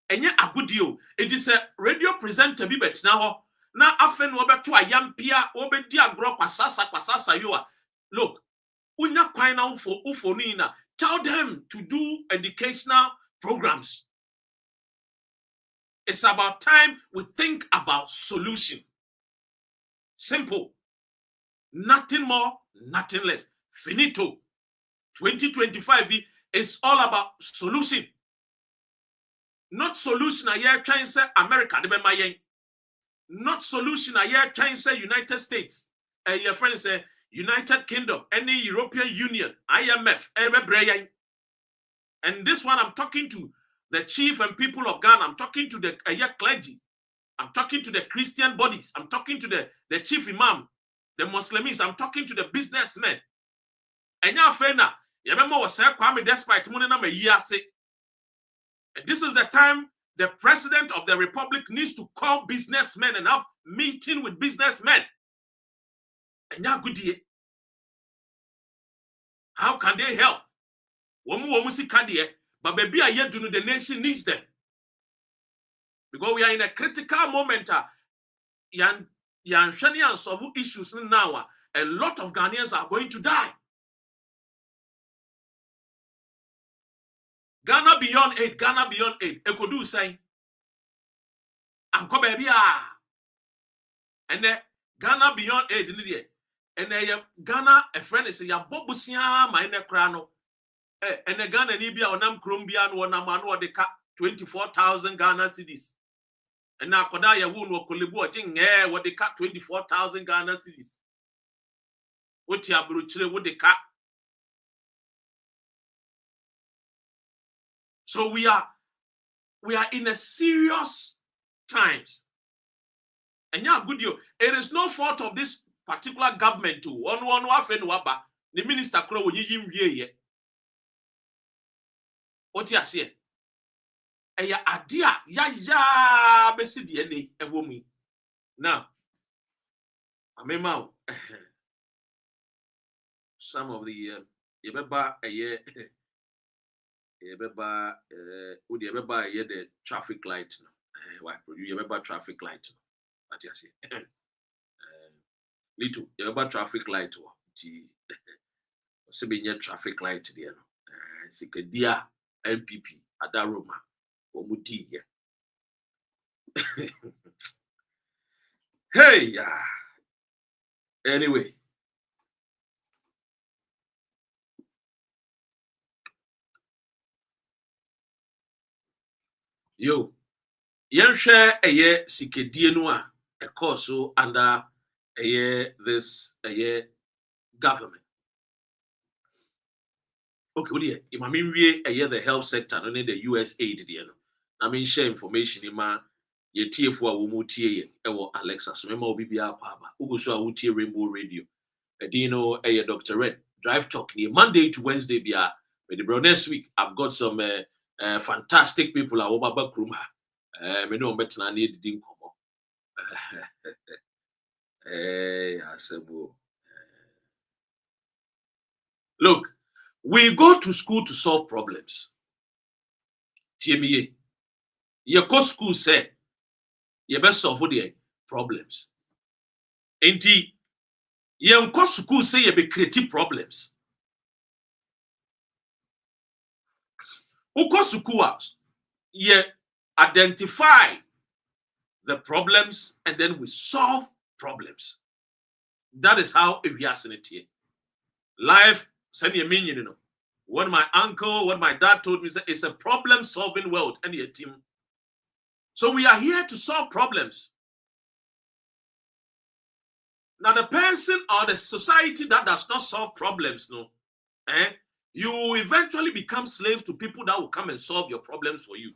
Enye agudio. It is a radio presenter bi bet na afen wo beto ayampia wo be di agro kwasasa yo a. Look, unya kwan na ufo ni na. Tell them to do educational programs. It's about time we think about solution. Simple. Nothing more, nothing less. Finito. 2025 is all about solution. Not solution a year trying say America de be mayen. Not solution a year trying say United States. Your friend say United Kingdom, any European Union, IMF, and this one I'm talking to the chief and people of Ghana. I'm talking to the clergy. I'm talking to the Christian bodies. I'm talking to the chief imam, the Muslims. I'm talking to the businessmen. And ya fena, yabemo was say Kwame despite money na me yase. This is the time the president of the republic needs to call businessmen and have meeting with businessmen. And ya good year. How can they help? Womu si kandie, but baby a do the nation needs them. Because we are in a critical moment. Yan shani and solve issues now. A lot of Ghanaians are going to die. Ghana beyond aid, Ghana beyond aid. Ekodu saying, I'm come baby and then Ghana beyond aid and then Ghana a friend is ya bobusia my necrano. And the Ghana Nibia or Nam Crumbia or Namano de 24,000 Ghana cedis. And now Kodaya wound or Kolibu thing what they cut 24,000 Ghana cedis. What ya brutal would they cut? So we are in a serious times. And yeah, good you. It is no fault of this particular government too. One waba the minister crow when you ye. What you say? Eya adia ya besi de ene ewomi. Now, amema some of the yebeba Ebeba udi ebeba ye the traffic light no. Why produce ebeba traffic light no. What you say? Little ebeba traffic light wo. Ti se be traffic light there no. Sikedia MPP Adaroma omuti here. Hey yeah. Anyway. Yo, yenhwe eye sikedie no a ekoso under this government. Okay, odi e ma menwie the health sector no the US aid there no. Na men share information ma ye tiefo a wo mu tie ye ewo Alexa so me ma obi bia akwa aba. Ugo so a wo tie Rainbow Radio. Edino Dr. Red Drive Talk ni Monday to Wednesday bia. With the bro next week I've got some fantastic people a wo baba kruma. Me no betina na edidi nkomo. Asebo. Look, we go to school to solve problems. TME. You go school say you best solve the problems. Enti you go school say you be creative problems. Uko school you identify the problems and then we solve problems. That is how we are seeing it here. Life, send you mean, you know. What my uncle, what my dad told me, it's a problem-solving world and a team. So we are here to solve problems. Now, the person or the society that does not solve problems, you will eventually become slaves to people that will come and solve your problems for you.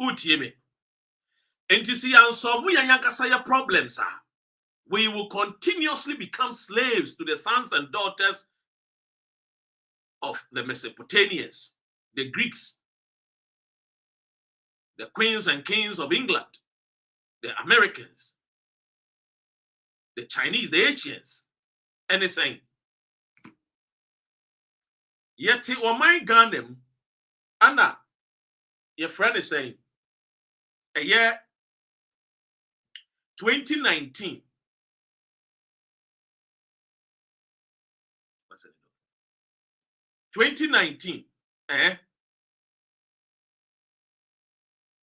Utieme. And to see and solve problems, we will continuously become slaves to the sons and daughters of the Mesopotamians, the Greeks, the queens and kings of England, the Americans, the Chinese, the Asians, anything. Yet, my Ghanem, Anna, your friend is saying, a year 2019. 2019,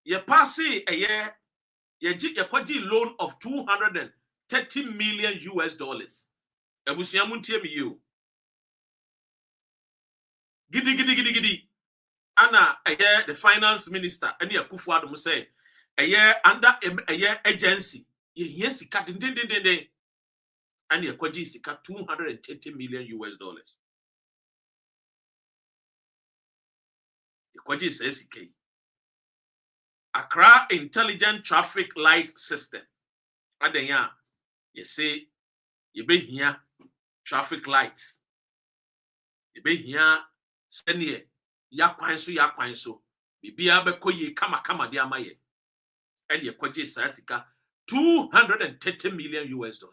you pass a year, you kwaji loan of $230 million US. Ebusiamuntie mi you. Gidi. Anna, a year the finance minister, and your Kufuadum say, a year under a year agency, yes, cut in and your kwaji is cut $230 million US. Kwaji says Accra Intelligent Traffic Light System. Adenya, you say, you be here traffic lights. You be here senior yakwanso. Bibia beko ye kama dia maye. And your kwaji says $230 million US.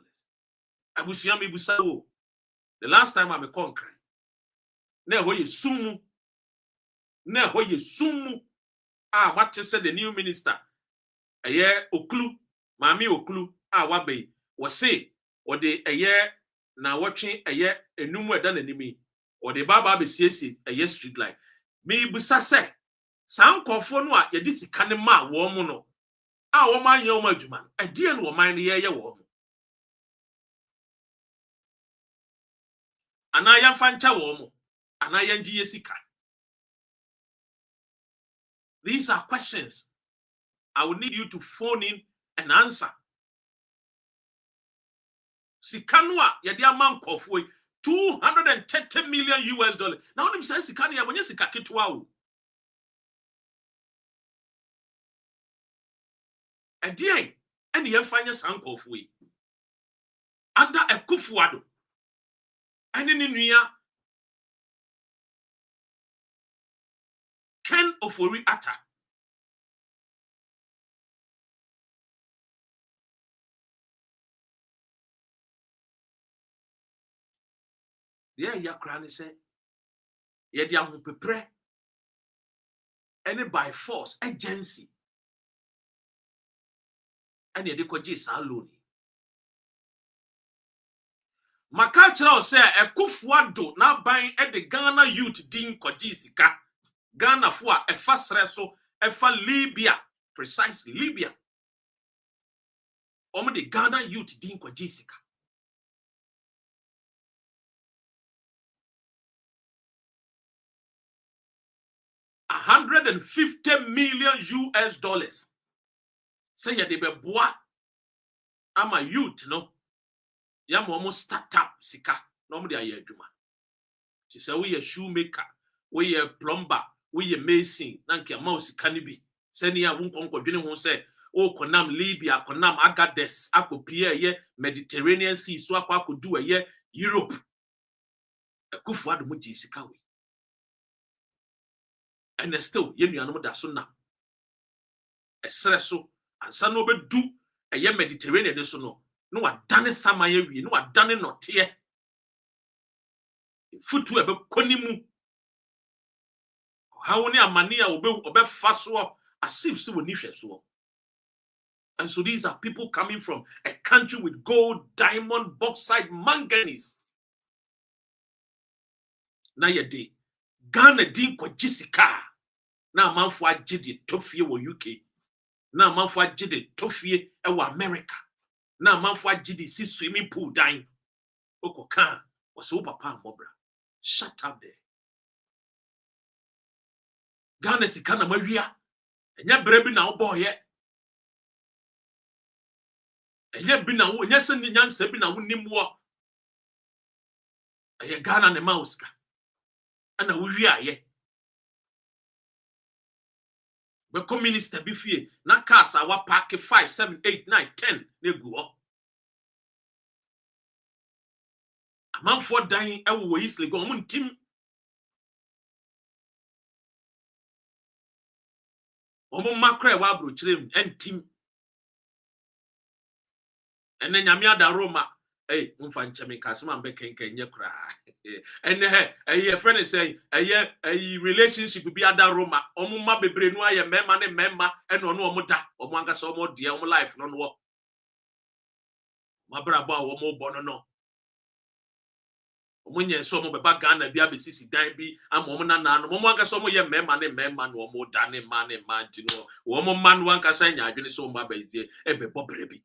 Abusiami busawo. The last time I'm a conqueror. Ne ho ye sumu. What you said the new minister, a year oklu, mami oklu, wabe, was say, or the a year now watching a year a number than enemy, or the baba be CC a year street light. Me busa say, sound conform ye this canema woman. Woman, yo, my juman, a dear woman, ye woman. And I am fanta woman, and I am GSika. These are questions I would need you to phone in and answer. Sikanwa yadia man kofwe $230 million US. Now them say sikani ya mwenye sikakitwa. Again, and the fanya san kofwe. Under a kufuado. And in Nuya Ken Ofori Atta. Yeah, Yakrani said, Yediam prepare any by force agency. And Yedikoji Saloni. Makachra say a kufuado na buying at the Ghana youth din Kojisika. Ghana for a fast reso, a fa Libya, precise Libya. Omo the Ghana youth din Kojisika. $150 million. Say ya de be boa. I'm a youth, no. Yam almost startup sika. No mo de aye adwuma. Ti say we a shoemaker, we a plumber, we a mason, nanke mouse sika ni bi. Say ni a won konkodwene ho say o konam Libya, konam Agadez, akopie ye Mediterranean Sea, so akodu ye Europe. Akufu ado mo ji sika we. And still ye nuanom da so na. Esre so ansa no bedu ye Mediterranean so no. No wa dane samaye wi, no wa dane note. Futu ebe konimu. How ni amania obe faso as if so ni hweso. And so these are people coming from a country with gold, diamond, bauxite, manganese. Na ye de Ghana din Kojisika. Na manfo agide tofie wo UK. Na manfo agide tofie e wo America. Na manfo agide si swimming pool dan. Okoka was so papa mobra. Shut up there. Ghana sika na mawia. Enya brebi na wo boy ye. Enya bi na wo, enya se nyansa bi na wo nimwo. Eye Ghana ne mauska. Ana wo wi aye. Be communist bi fie na cars awa park 5 7 8 9 10 na gu ho. Amanfo dan e wo East Lagos omo ntim. Omo makra wa abro kirem entim. Ene nyame ada Roma mfa ncheme kasema mbe kenken nye kura. Ene ye friend say relationship bi ada Roma omo ma bebre nu aye mema ne mema ene ono omo da omo angasa omo de omo life no no. Mabra ba omo bo no. Omo nye so omo beba Ghana bi abesisi dan bi ama omo na no omo angasa omo ye mema ne mema no omo da ne ma di no. Omo man wan kasa nya adwene so omo abeje ebe bobre bi.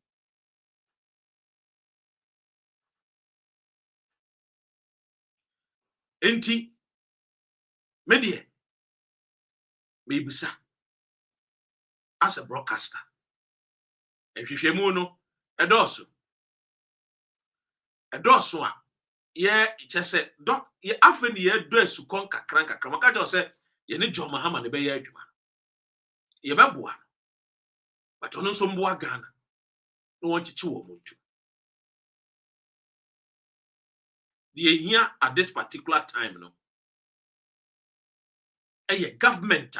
Enti media mebisa as a broadcaster ehwehwemu no edoso a ye chese doc ye afeni ye do asukon kakran maka jo se ye ne John Mahama ne be ye adwuma ye beboa but ono so mboa Ghana no won chichi wo muntu the here at this particular time no a government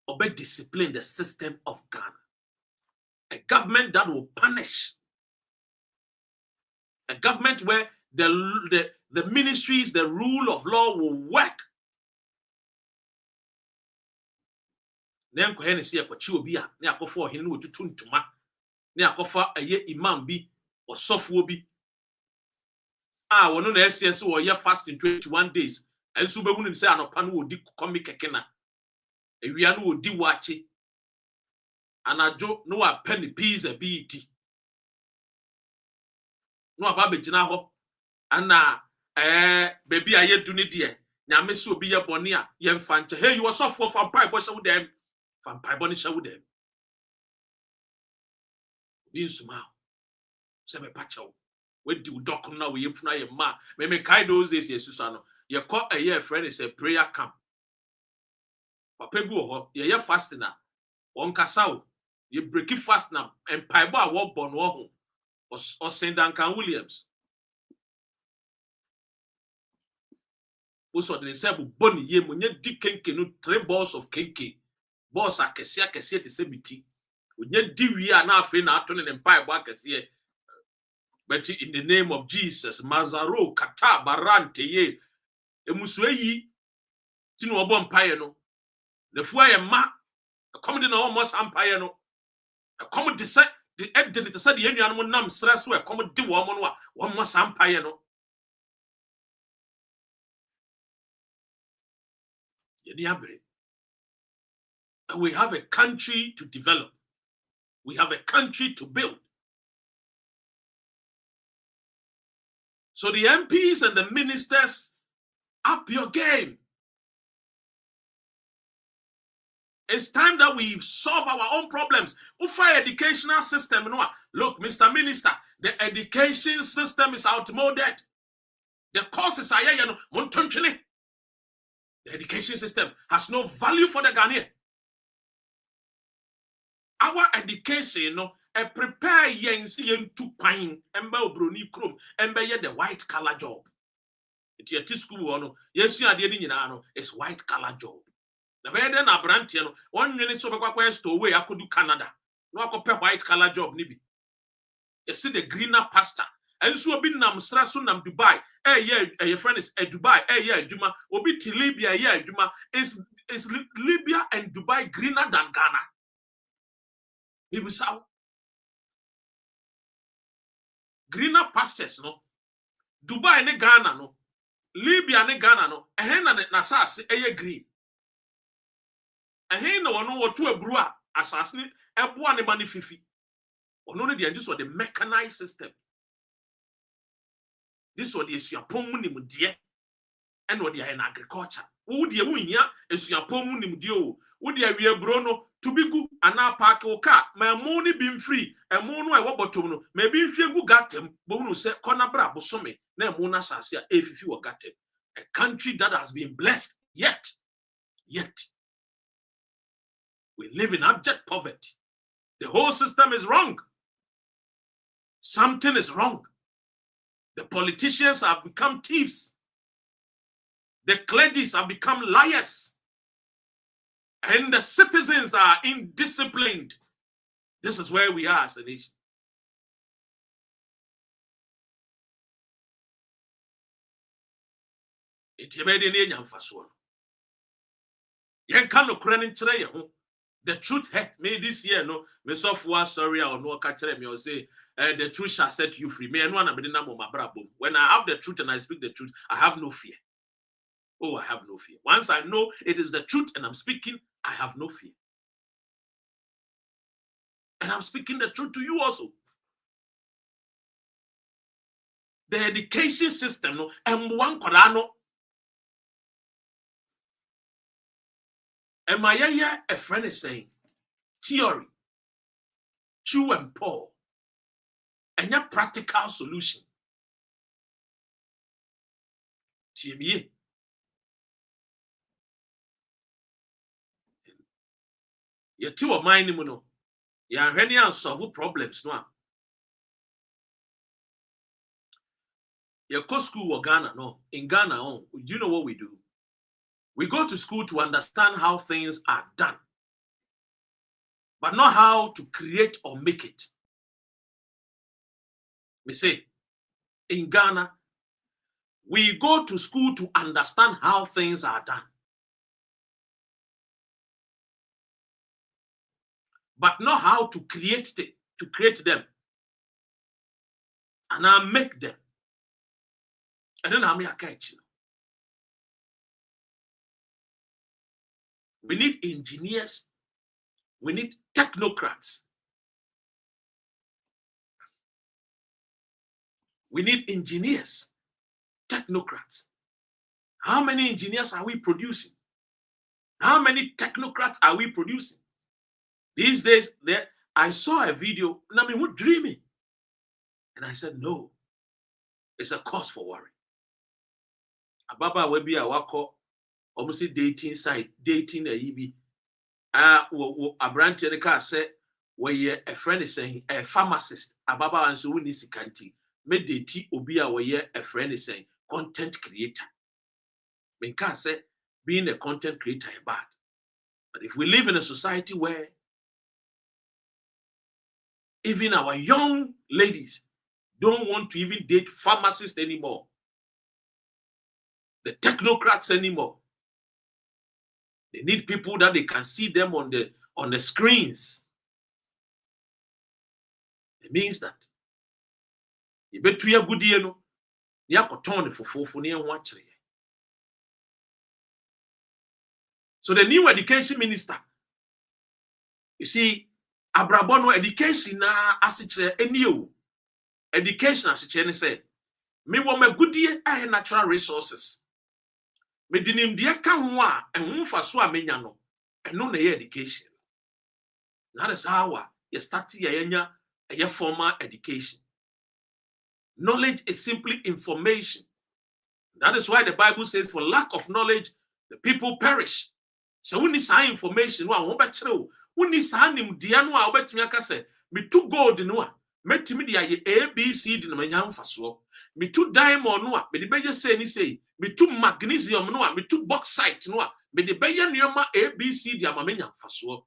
obey discipline the system of Ghana, a government that will punish, a government where the ministries, the rule of law will work. Nenko hene si akwachi obi a ne akofo ohene no tutu ntuma ne akofa aye imam bi osofuo bi wono na SS wo ye fasting 21 days enso behunu ni say anopa no odi komi keke na ewia no odi wachi anajo no wa penny pizza bi di no aba begina ho ana baby aye du ne de nyame se obi ye bone a ye mfa nche hey you osofuo from pipe bo shawu dem from pipe bo ni shawu dem bi nsuma se be pachawo we do doc now we yefuna ye ma me kai those days yesusa no ye call a year friend is a prayer camp papa bi wo ho ye fasting na won kasa wo ye break fast na empaibo a wo bon wo ho o St. Duncan Williams also the same boni ye mo nya di kenke no 3 balls of kenke balls akese te se biti onya di wi a na afi na ato ne empaibo akese But in the name of Jesus, Mazaro, Kata, Barante, ye, Emusweyi, Tino Obon Payano, the Fuaya Ma, a comedy no almost Ampayano, a comedy set, the editor said the animal nam Srasu, a comedy woman, one more Sampayano. And we have a country to develop. We have a country to build. So the MPs and the ministers, up your game. It's time that we solve our own problems. Ufa educational system. Look, Mr. Minister, the education system is outmoded. The courses are here. The education system has no value for the Ghanaian. Our education, prepare yen to pine, emba bruni chrome, emba the white collar job. It's your school, yes, you are the it's white collar job. The way then a branch, 1 minute so quest away, I could do Canada. No, I compare white collar job, nibi. You see the greener pasture. And so be nam Srasunam Dubai. Your friend is a Dubai, Juma, obi to Libya, Juma. Is Libya and Dubai greener than Ghana? Maybe so. Greener pastures, no. Dubai ne Ghana, no. Libya ne Ghana, no. A hen and Nasas, green. A hen no one or two a brewer, assassinate, a one money fifi. Or no, they are just the mechanized system. This was the Siapomunim dear, and what they are in agriculture. Would you win ya? A Siapomunim dio. Would you be a brono to be good and now park or car? My money being free, and mono I wabotono. Maybe if you got them, Bono said, Conabra, Bosome, ne Mona Sasia, if you got it. A country that has been blessed, yet, we live in abject poverty. The whole system is wrong. Something is wrong. The politicians have become thieves. The clergies have become liars. And the citizens are indisciplined. This is where we are as a nation. The truth hurt me this year. No, me software sorry or no catch me or say the truth shall set you free. Me and one of my brother. When I have the truth and I speak the truth, I have no fear. Oh, I have no fear. Once I know it is the truth and I'm speaking, I have no fear. And I'm speaking the truth to you also. The education system, no, and one korano. And my a friend is saying, theory, true and poor, and your practical solution. TME. You're two of mine, you know. You're ready to solve problems, no. You go school or Ghana, no. In Ghana, do you know what we do? We go to school to understand how things are done, but not how to create or make it. We say, in Ghana, we go to school to understand how things are done, but not how to create them, and I make them. And then I'm catch. We need engineers. We need technocrats. We need engineers, technocrats. How many engineers are we producing? How many technocrats are we producing? These days, I saw a video, and I mean, we're dreaming. And I said, no, it's a cause for worry. Ababa will be a wako, almost dating site, dating a EB. A branch in the car said, where a friend is saying, a pharmacist, Ababa and so we need to medate obia where a friend is saying, content creator. Menka said, being a content creator is bad. But if we live in a society where even our young ladies, don't want to even date pharmacists anymore, the technocrats anymore. They need people that they can see them on the screens. It means that you bet you good year no, you have to for near watch. So the new education minister, you see, Abrabono education na asiche enio. Education asiche ne say, me wo me good year natural resources. Me dinim de ka ho a ehun fa so a menya no, eno na education. That is how you start your formal education. Knowledge is simply information. That is why the Bible says, for lack of knowledge, the people perish. So we need some information. We need some diano me too gold no me timi dia ABC no manya mfaso. Me too diamond no me de beye say ni say. Me too magnesium no me too bauxite no me de beye nneoma ABC dia manya mfaso.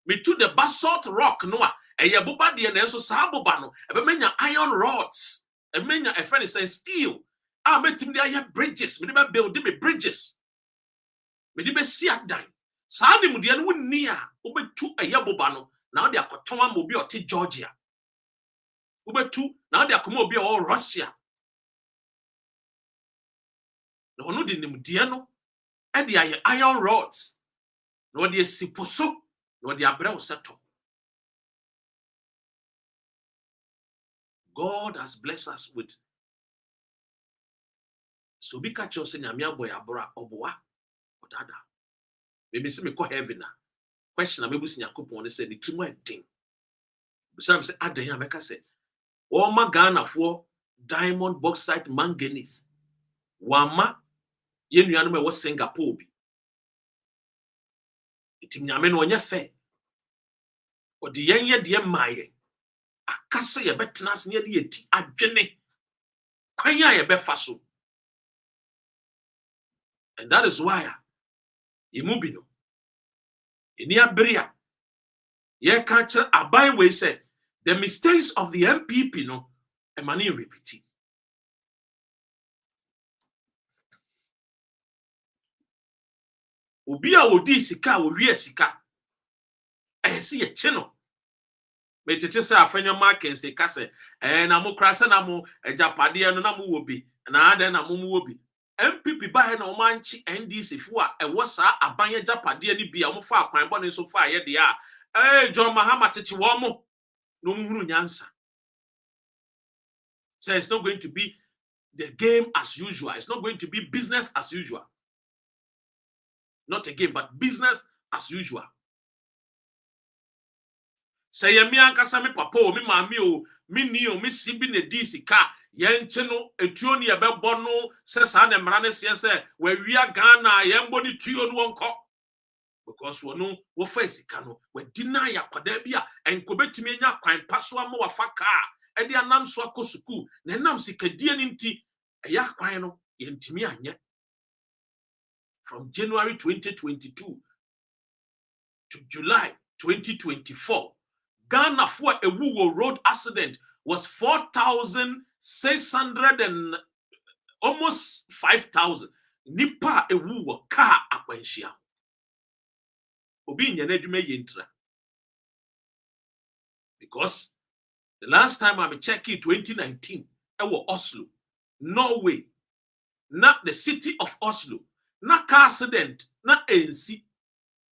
Me too the basalt rock no eye boba de na so sa boba no e be menya iron rods. E menya e friend say steel. Metim de aye bridges. Me de be build me bridges. Me de be si adan. Sa de mu de no wonni a obetu eye boba no na de akoton am obi o te Georgia. Obetu na de akoma obi o Russia. No no de nim de no e de aye iron rods. No de siposo no de abrel settle. God has blessed us with so be catch us in Yamia boy abora oboa odada. Maybe see me call heaven na. Question maybe see Yakupon say the trimu ending. Some say adan ya meka say all ma Ghana for diamond bauxite manganese. Wama ye nuanu me was Singapore bi. Itim nyame no onye fe. Odi yenye de maye. Akase ye betena se ye de eti adwene. Kwanya ye befa so. And that is why Imubino Inia Bria ye catcher abai we said the mistakes of the MPP no emani repeat. Obi a odi sika owie sika ehsi ye cheno me tete se afanya market se kase na mo krase na mo ejapade no na mo wobi na adan na mo wobi MPP ba na o manchi NDC fu a ewo sa abanye japade ni bia mo fa akwan bo ne so fa ye de a John Mahama tete wo mo no muhuru nyansa. So it's not going to be the game as usual. It's not going to be business as usual. Not a game, but business as usual. Say ye mi ankasa me papa o me mami o me ni o me sibi ne di sika ye nche no etuo ne ye bebo no se sa na mra ne se we wia Ghana ye mbo ni tuo no wonko because wono wo fa sika no we deny yakwada bia enkobetimi nya kwan paso ama wa faka e de anam so akosuku na nam sika die ni nti e ya kwan no ye ntimi anye. From January 2022 to July 2024 Ghana for a Wuwo road accident was 4,600 and almost 5,000. Nipa a Wuwo car akwenshia. Obi nyenedume yentra. Because the last time I'm checking 2019, I was Oslo, Norway, not the city of Oslo, not car accident, not ANC.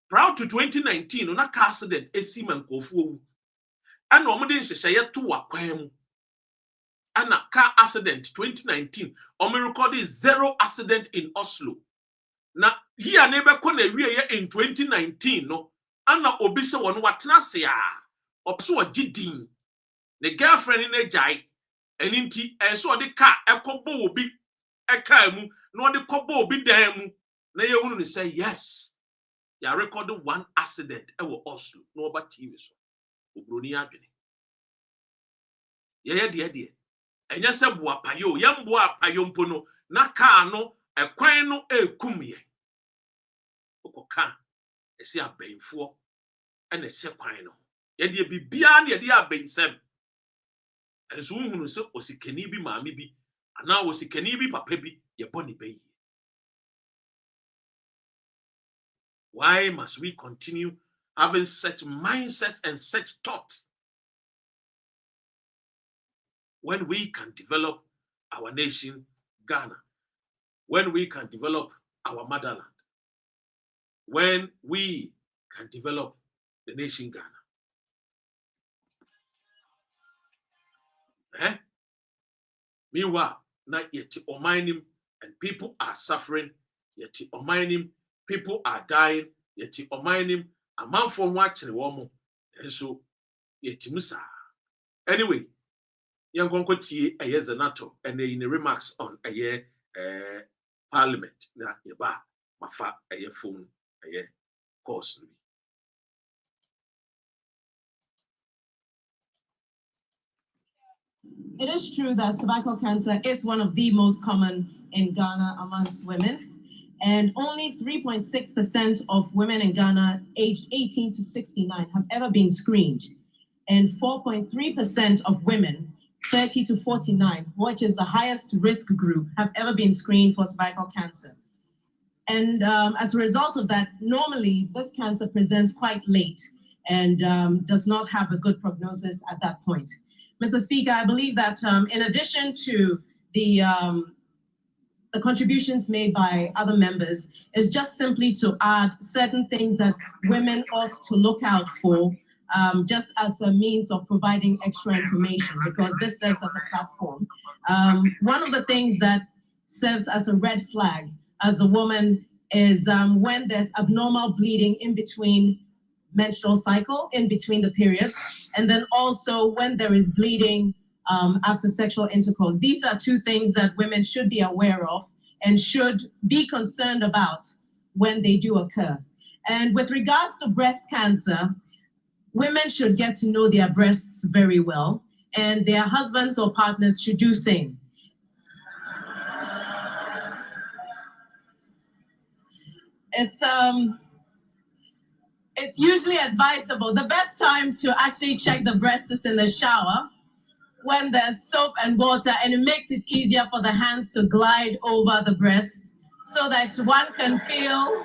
Proud to 2019, not car accident, a seaman kofu. And normally say to wakwem. And a car accident 2019. Omi recorded 0 accident in Oslo. Now here neighbor kone we in 2019 no. And na obisa won watna se a. Opso wa gidin. The girlfriend in a jai. And inti so the car ekobo obi eka mu no the kobo obi dan mu. Na ye hunu say yes. Ya recorded 1 accident ewo Oslo no over TV so. Obroni adwene ye de enya se boa payo yamboa payo mpo no na kaa no ekwan no ekum ye okoka esi abenfo ena se kwan no ye de bibia na ye de abensem And so who so osikani bi maami bi ana osikani bi papa bi ye boni be. Why must we continue having such mindsets and such thoughts when we can develop our nation, Ghana, when we can develop our motherland, when we can develop the nation Ghana? Meanwhile, not yet omining and people are suffering, yet omining, people are dying, yet omining, a man from watching woman, and so yet musa. Anyway, young Gonko T a year Zanetor and in the remarks on a year parliament, na yeba, mafa a year phone, a year course. It is true that cervical cancer is one of the most common in Ghana amongst women, and only 3.6% of women in Ghana aged 18 to 69 have ever been screened, and 4.3% of women 30 to 49, which is the highest risk group, have ever been screened for cervical cancer. And as a result of that, normally this cancer presents quite late and does not have a good prognosis at that point. Mr. Speaker, I believe that in addition to the contributions made by other members, is just simply to add certain things that women ought to look out for, just as a means of providing extra information, because this serves as a platform. One of the things that serves as a red flag as a woman is when there's abnormal bleeding in between menstrual cycle, in between the periods, and then also when there is bleeding after sexual intercourse. These are two things that women should be aware of and should be concerned about when they do occur. And with regards to breast cancer, women should get to know their breasts very well, and their husbands or partners should do same. It's usually advisable. The best time to actually check the breast is in the shower when there's soap and water, and it makes it easier for the hands to glide over the breast so that one can feel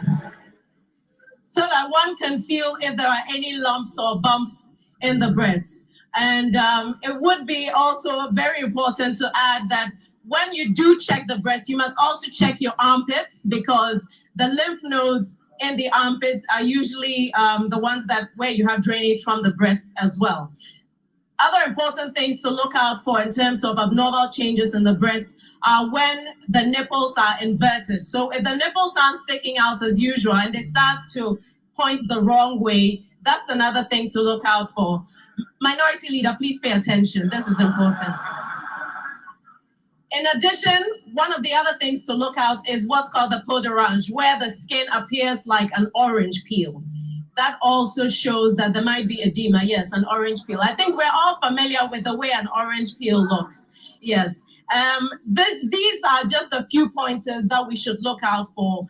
if there are any lumps or bumps in the breast. And it would be also very important to add that when you do check the breast, you must also check your armpits, because the lymph nodes in the armpits are usually the ones where you have drainage from the breast as well. Other important things to look out for in terms of abnormal changes in the breast are when the nipples are inverted. So if the nipples aren't sticking out as usual and they start to point the wrong way, that's another thing to look out for. Minority Leader, please pay attention. This is important. In addition, one of the other things to look out is what's called the peau d'orange, where the skin appears like an orange peel. That also shows that there might be edema. Yes, an orange peel. I think we're all familiar with the way an orange peel looks. Yes. These are just a few pointers that we should look out for,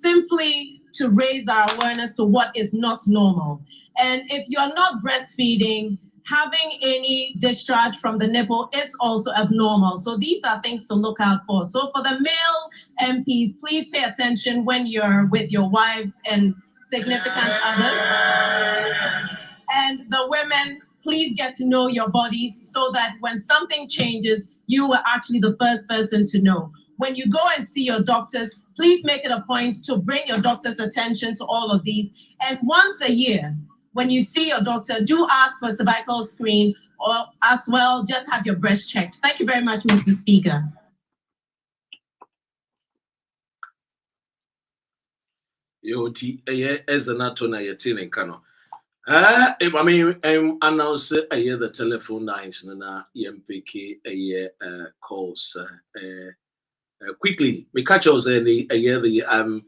simply to raise our awareness to what is not normal. And if you're not breastfeeding, having any discharge from the nipple is also abnormal. So these are things to look out for. So for the male MPs, please pay attention when you're with your wives and significant others. And the women, please get to know your bodies so that when something changes, you are actually the first person to know. When you go and see your doctors, please make it a point to bring your doctor's attention to all of these. And once a year, when you see your doctor, do ask for a cervical screen, or as well, just have your breast checked. Thank you very much, Mr. Speaker. Yoti Zanetor na yetine kano. I mean, announce a year the telephone lines na EMPK a year calls quickly. We catch us a year the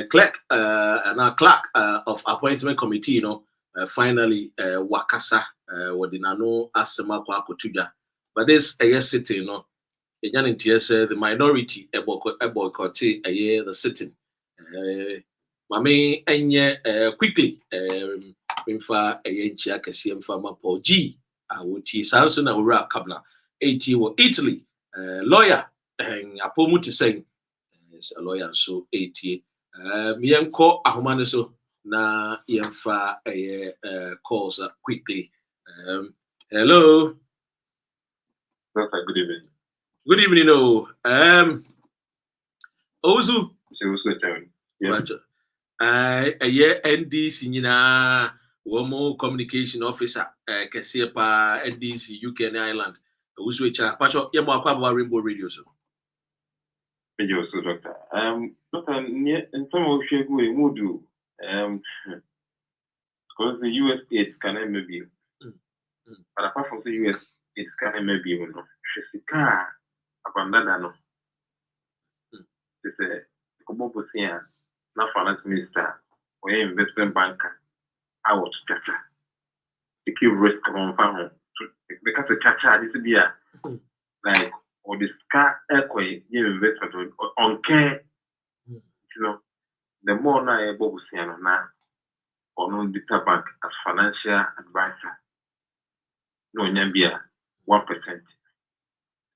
clerk and our clerk of appointment committee, you know, finally wakasa wadinano asema kwa kutuja. But this a year sitting, you know, the minority a boycott a year the sitting. Mame enye quickly mfa eyenchia kese mfa mapo G awoti sanso na owura kabla eti wo Italy lawyer apomu to say a lawyer so eti yenko ahoma no so na yemfa calls quickly. Hello. Doctor, good evening. Good evening. Ozu. Yeah. NDC nyina womo communication officer kese pa NDC UK and Ireland. Ozu echa pacho yemo akwa Rainbow Radio so. Radio so doctor. Doctor, in some of you go modu because the US aids can maybe. But apart from the US aids can maybe you know. Shesika abandana no. It's a kobo sia na finance minister or investment banker out chacha. The key risk on farm because the chacha this be like or the scar equity investment on care. You know, the more na able to na or no data bank as financial advisor. No nyambia 1%.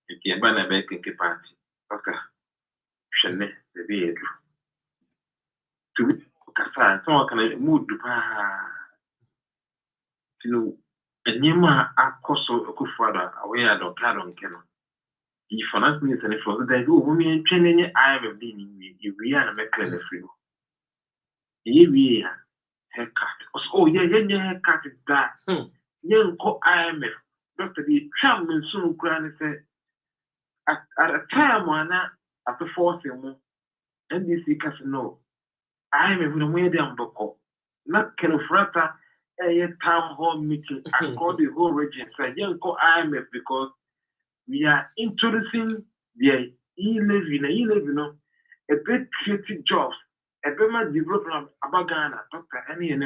If you ban a banking party, okay. Shane the be to kasa so can mood you know enyema akoso okufada away adon kadon keno the finance minister and for the do women training IMF being we are make clear the free we haircut oh yeah haircut that ko IMF doctor the tram so grand say at a time when after forcing NDC casino IMF no way down boko not kind of rata a town hall meeting across the whole region say ko IMF because we are introducing the e-levy no a bit creative jobs a bit development about Ghana doctor any and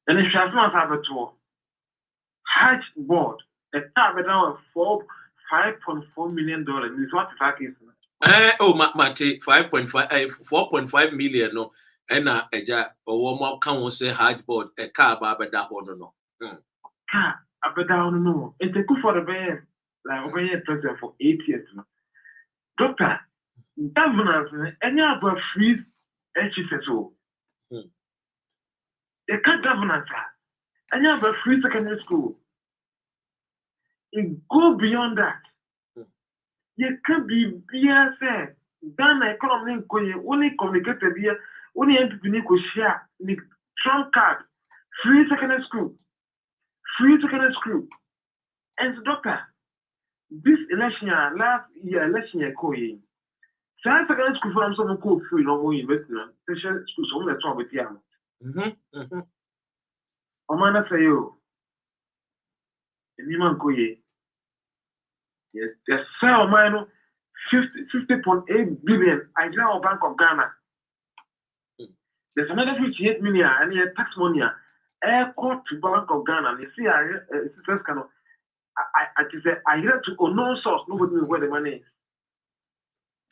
it's transformed have a tour Hajj board a tab down for $5.4 million is what the fact is. Mate 4.5 million no ena eja owo mo kan won say hard board e car ba beda ho no car abeda no it's a good for the bear like over here president for 8 years no doctor governance any about free HSO the car governance any about free secondary school it go beyond that. You can be BSA. Ghana economy only communicated here, only entity could share the trump card, free secondary school. And so, doctor, this election last year election going. Secondary school for some called free no more investment. Special school so let's talk with you. Omana say you. Anyone go ye. Yes, there's sell mine 50.8 billion. I know Bank of Ghana. There's another 58 million and a tax money. Air court to Bank of Ghana. You see, I hear to unknown source. Nobody knows where the money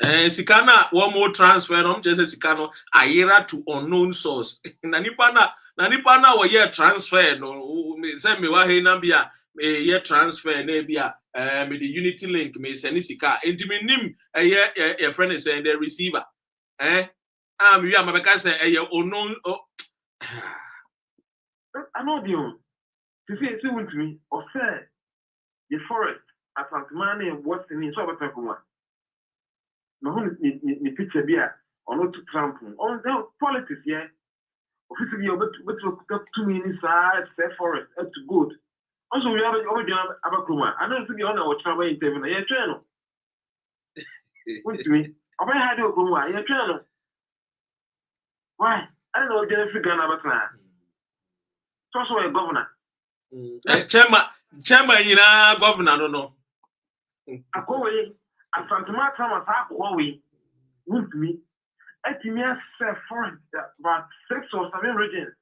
is. Sikana one more transfer. Just Sikano. I hear to unknown source. Nanipana wa year transfer. No, send me what he nambia. Year transfer nebia. Me the Unity Link me senisika enti me nim your friend is saying the receiver we are mabeka say unknown I know you see with me or say the forest at Money and what's in so about one no ni picture bia or not to Trump on the politics yeah officially but 2 minutes say forest up to good. Also, we have Abakruma. I don't think you know what travel in Tevin. You're channel. What to me? I had a Kruma. You're channel. Why? I don't know what you're figuring out. So, a governor. Chairman, you know, governor, no. I go away. I found my time as I go away. With me. I think me for about 6 or 7 regions.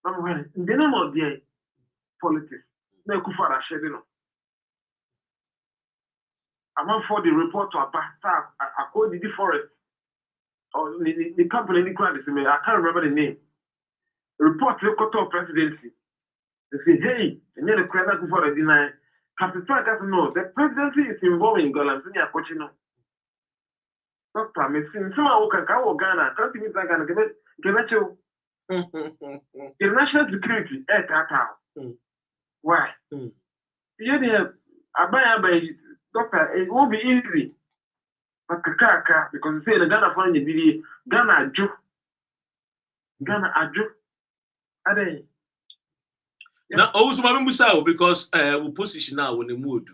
I'm going in the name of the politics. No kufara shedino. I'm for the report to a pastor. I call the forest or the company. I can't remember the name. report to the presidency. They say, hey, and then the credit for the deny. Have to try to know the presidency is involved in Galanzania coaching. Doctor, me see someone who can go Ghana, can't be Ghana, give it you. The national security, why? Yeah, I buy doctor, it won't be easy. But because say the Ghana for the Ghana Aju. Are they? Now, also, my because we position now in the mood.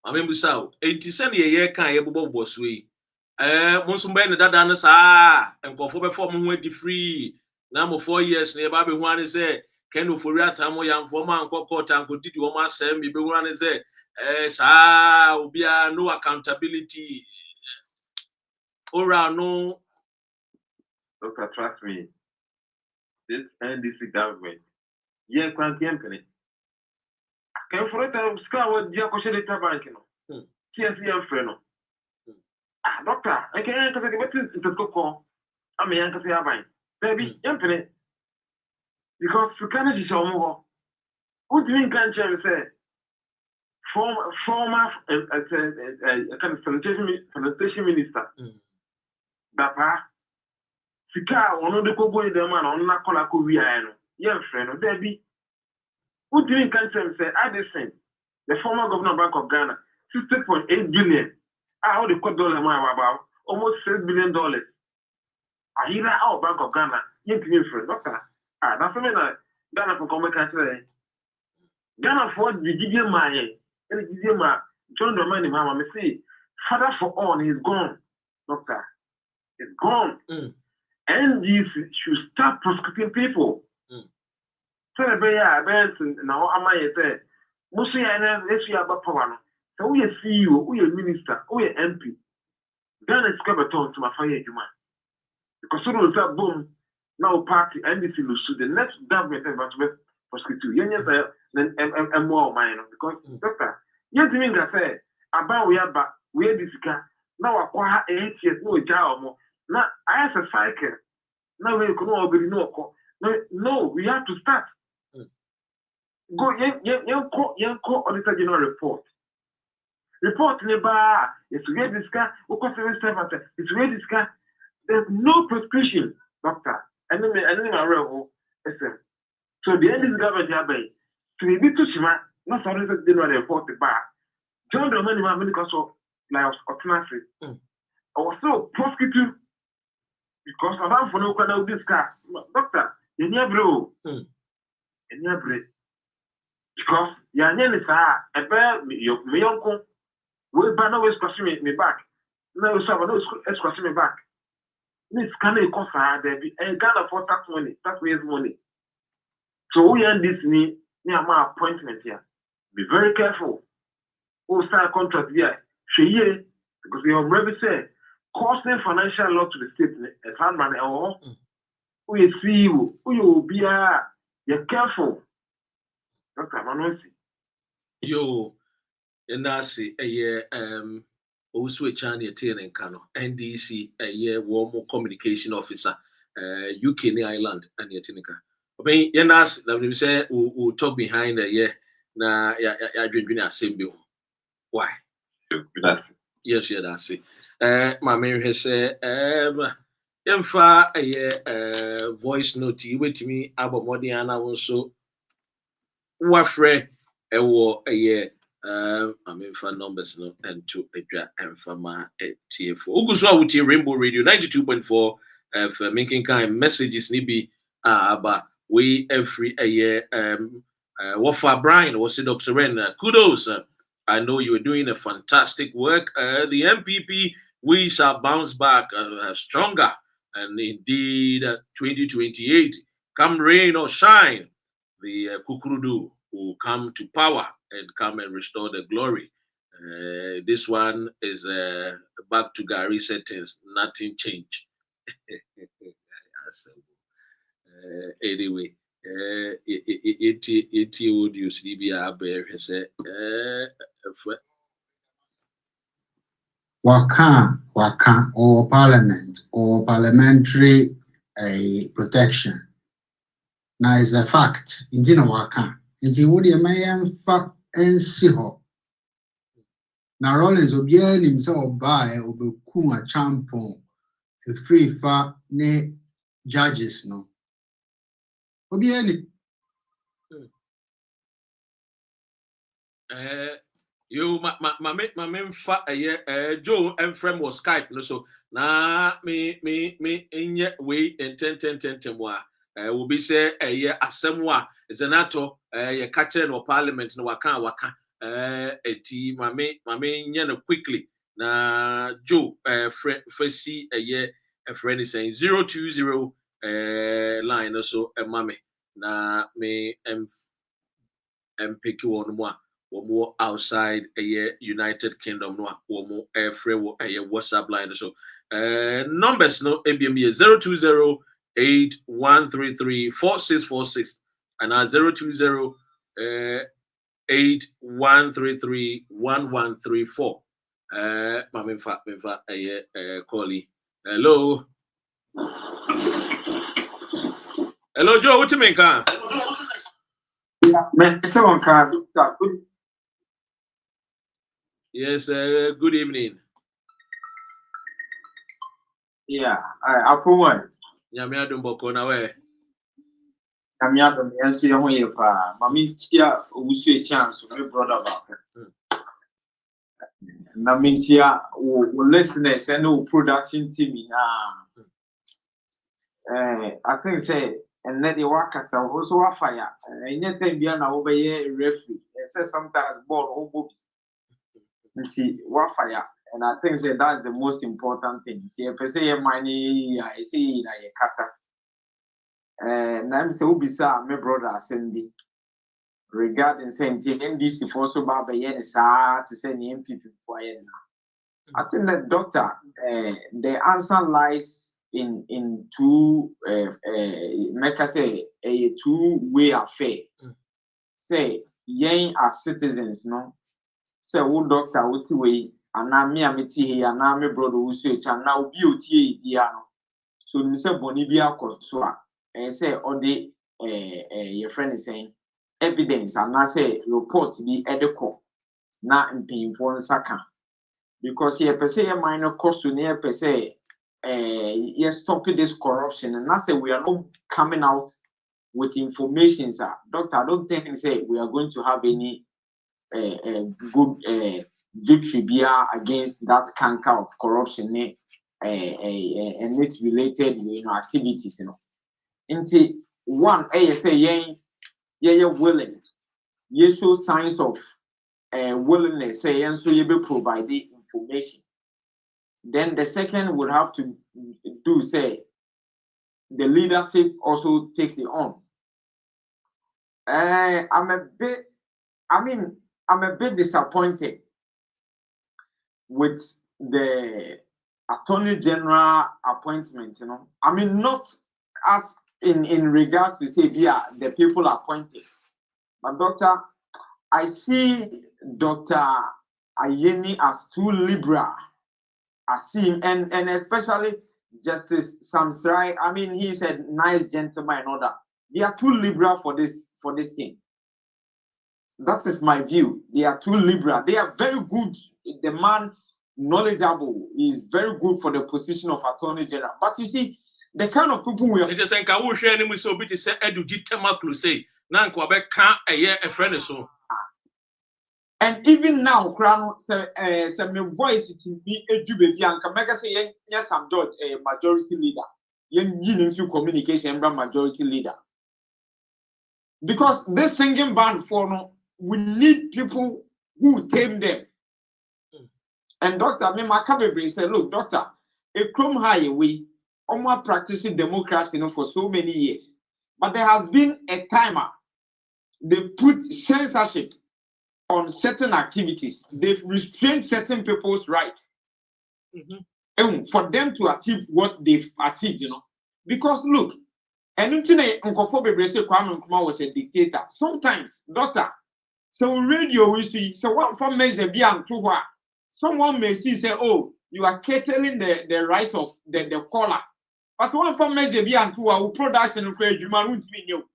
I mean, we saw 80 year can able boss way. Monsumbe that dance and go for perform when free. Now 4 years near Baby one is there. Can you for real time or young former and court and could did you almost say me one is there? Will be no accountability. Ora no. Doctor, trust me. This NDC government, yeah, can't campaign. Can for it, Scar, dear Coshel Bank, TSC friend. Doctor, I can't get it to call. I mean, I can say, baby, empty. Because you can't see some more. What do you can't say? Former kind of sanitation minister. Dapa. Sika, one of the Kobo in the man on La Cola Koreano. Yes, friend, baby. What do you can't say? Addison, the former governor Bank of Ghana, 60.8 billion. How the $2 about almost $6 billion. I hear our Bank of Ghana, you can friend, doctor. That's something that Ghana for come back say. Ghana for the Gideon Maya, and the Gideon John Domani, Mama, me say, father for all, he's gone, doctor. He's gone. And you should start prosecuting people. So, now, I say, most of you are about power. So, we are CEO, we are minister, we are MP. Ghana is Cabaton to my fire, you man. Because so that boom, now party NDC lose to the next government and prosecute you. And more mine because doctor, you think I say about we are this guy now acquire 8 years no job more. Now I have a cycle. Now we can all be no, we have to start. Go young auditor general report. Report nearby. It's where this guy, it's where this guy. There's no prescription, doctor. And then I read so the end is government to be to Shima, not only the dinner report the bar. John the money medical so like automatic. I was so prosecuted because I have for no kind of this car. Doctor, you never because your name is a bear, your uncle will ban always question me back. No, someone is question me back. Miss can you cost there be and can't afford tax money. So we end this near my appointment here. Be very careful. Who start contract here? Because we have already said costing financial law to the state as handman or we see you, who you will be you're careful. Okay, Yo, and I see a year also a China in Kano, NDC, a year warm communication officer, UK Ireland, and Yetinica. Okay, Yanas, let me say, who talk behind a year. Na ya dwendwene assemble. Why? Yes, that's it. My Mary has said, Yemfa a voice note, you wait me about Modiana also. Wafre, a war a year. I mean, for numbers, no, and to and for my TF4. Uguswa with your Rainbow Radio 92.4 for making kind messages, nibi about we every a year. Wafa Brian was it Dr. Ren? Kudos. I know you are doing a fantastic work. The MPP, we shall bounce back stronger. And indeed, 2028, come rain or shine, the Kukurudu will come to power and come and restore the glory. This one is back to Gary settings, nothing changed. Anyway. It would use Libya bear say Waka or parliament or parliamentary protection. Now is a fact. Indeed, no waka. Indeed, what the man fact and see her. Now Rawlings obiara nim sɛ ɔbaa obekum a champon a free fa ne judges no. Obiara nim. You ma fa Joe and friend was Skype no so na me inye we in 10 wa will be say asɛm a Zanetor ye catcher no parliament no waka eti mame nye no quickly na Joe fresi a friend is saying 020 line so mame na me pick one more more outside United Kingdom no more free WhatsApp line so numbers no MBM 020-8133-4646 and 020-8133-1134 Mamemfa callie. Hello Joe, what you mean ka? Yes, good evening. Yeah, I put one. Nyame adom boko na we. Nyame adom enso ye ho ye pa. Mami tia owusu e chance me brother back. Na me tia wo listeners and wo production team I think say and let the workers also a fire. Anytime bia na wo be ye referee. Say sometimes ball obo. Nti wa fire. And I think that that's the most important thing. See, if I say money, I say na ye kasa. Na me say ubisa me brother assembly regarding saying NDC for so ba be ye sa to say ni MPP for ye na. I think that doctor, the answer lies in two make I say a two-way affair. Say yen as citizens, no. Say wo doctor wo ti way ana me ameti he ana me brother wo so echa na obi otie bia no so ni say boni bia akoso a say all the your friend is saying evidence ana say report bi edeko na mpinfo nsaka because here per se minor cost to near per se yes stop this corruption and I say we are not coming out with information sir doctor I don't think say we are going to have any good victory against that canker of corruption and its related activities into one say willing you show signs of willingness say and so you be providing information then the second would have to do say the leadership also takes it on. I'm a bit disappointed with the Attorney General appointment, I mean, not as in regard to say, the people appointed. But Doctor, I see Dr. Ayeni as too liberal. I see him, and especially Justice Samsrai. I mean, he's a nice gentleman and all that. They are too liberal for this thing. That is my view. They are too liberal. They are very good. The man, knowledgeable, is very good for the position of Attorney General. But you see, the kind of people we are. It is saying, "Can we share any so bit to say edu jitema kluse na nkwabe kan eye a friend so." And even now, Crown some voice to be edu baby anka mega say yes I'm George a majority leader. Yen yin few communication majority leader. Because this singing band for no, we need people who tame them. And Dr. Makabe said, look, doctor, a chrome highway, almost practicing democracy for so many years. But there has been a timer. They put censorship on certain activities. They've restrained certain people's rights. And for them to achieve what they've achieved, Because look, and Uncle say Kwame Nkrumah was a dictator. Sometimes, doctor, so radio we see, so one from measure beyond to what someone may see say, oh, you are curtailing the right of the caller. But one from measure beyond to our production of human won't mean you.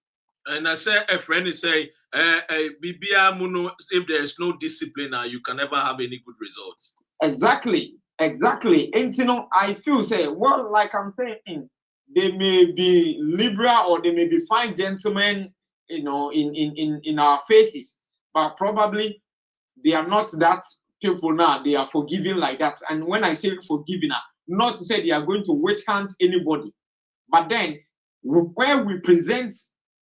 And I say a friend is say, if there is no discipline, you can never have any good results. Exactly. And you know, I feel say, well, like I'm saying, they may be liberal or they may be fine gentlemen, you know, in our faces, but probably they are not that people now. They are forgiving like that. And when I say forgiving, not to say they are going to witch hunt anybody, but then where we present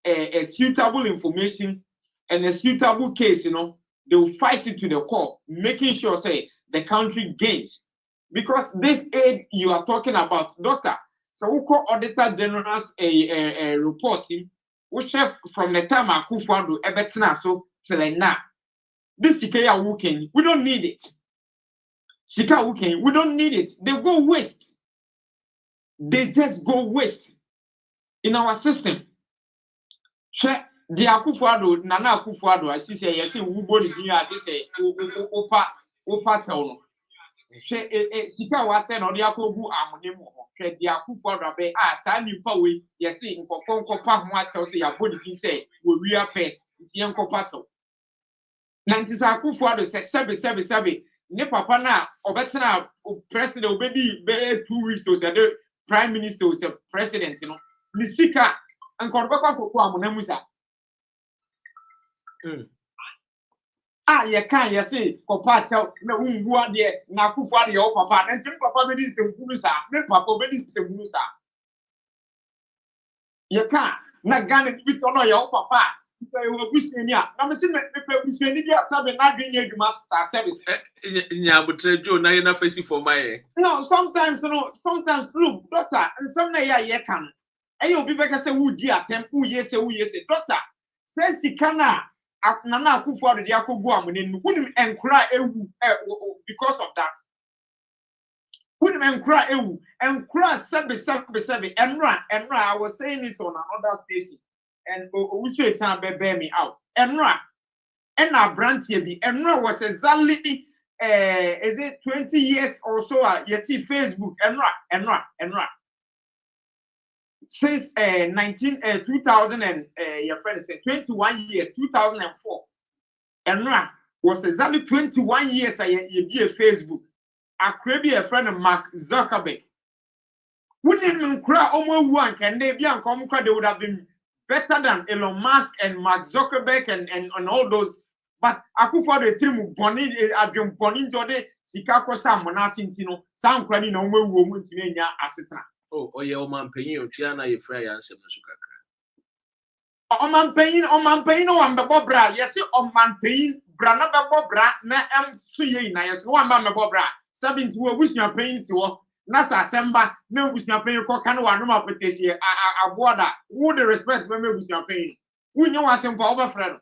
a suitable information and a suitable case, you know, they will fight it to the core, making sure, say, the country gains. Because this aid you are talking about, doctor, so we call Auditor General's reporting, which from the time I could find everything so till now. This Sikaya working, we don't need it. Sika working, we don't need it. They go waste. They just go waste in our system. Check the Akufuado, Nana Akufuado, I see say, yes, who body here, I say, Opa town. Sika was said on the Akubu Amonimo, said the Akufuado, Sani Powe, yes, for phone copa, what Chelsea, a body say, we are pets, Yanko Pato. Nantisa Akufuado said, Sabi, ne papa na obetena president obedi be 2 weeks to say the prime minister was a president, you know. Nisika and Korbaka Koko Amonemusa. You can't say, Papa tell no umbu there, Nakufa, your papa, and Papa Medis and Musa, Papa Medis and Musa. You can't, not gun with honor your papa. No, sometimes, look, doctor, and some you can. And you'll be better say, who dear, who yes, doctor. Says he cannot. Nana Kufu the Yakubu wouldn't and cry because of that. Wouldn't and cry 7 and run. I was saying it on another station. And we should bear me out. Enra and our branch here be Enra was exactly is it 20 years or so yet Facebook Enra since 2000 and your friend said 21 years 2004 Enra was exactly 21 years you be a Facebook. I could be a friend of Mark Zuckerberg. Wouldn't even cry almost one can they be uncommon they would have been better than Elon Musk and Mark Zuckerberg and all those. But Akufa the trim Bonnie Adrian Bonnie Jode, Sikako Sam Monasintino, Sam Cranny no more woman to me asita. Oh, your man paying Tiana, your frey answer, On man paying, on the Bobra, yes, on man paying, Brana Bobra, na 3 years, no one man Bobra, 7 to a wish you're paying to. Nasa Semba, no, which you're paying for Canoa, no more petition. I water, would the respect when we are paying. We know us for our friend.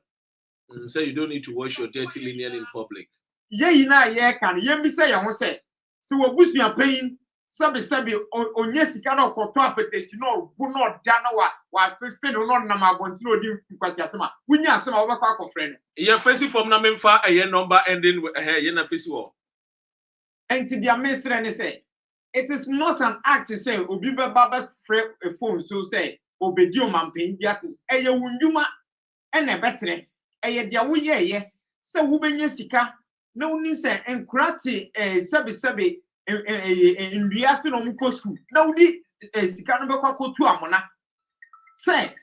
So you don't need to wash your dirty linen in public. Yeah, can you say, I won't say. So, what we are paying, Sabi, on yes, you cannot for 12 petition, no, would not Janoa, while 15 or not, Nama, want to know you because we are some of our friend. You're facing from Namemfa a year number ending with a hair in a festival. And to the minister, and say, it is not an act to say, Obi Baba's phone, so say, Obedio Mampin, Yaku, a Yunduma, and a better, a Yawu, so Uben Yesika, no Nisa, and Krati, a Sabi, in the astronomical school, no, Sikanabako to Amona. Say,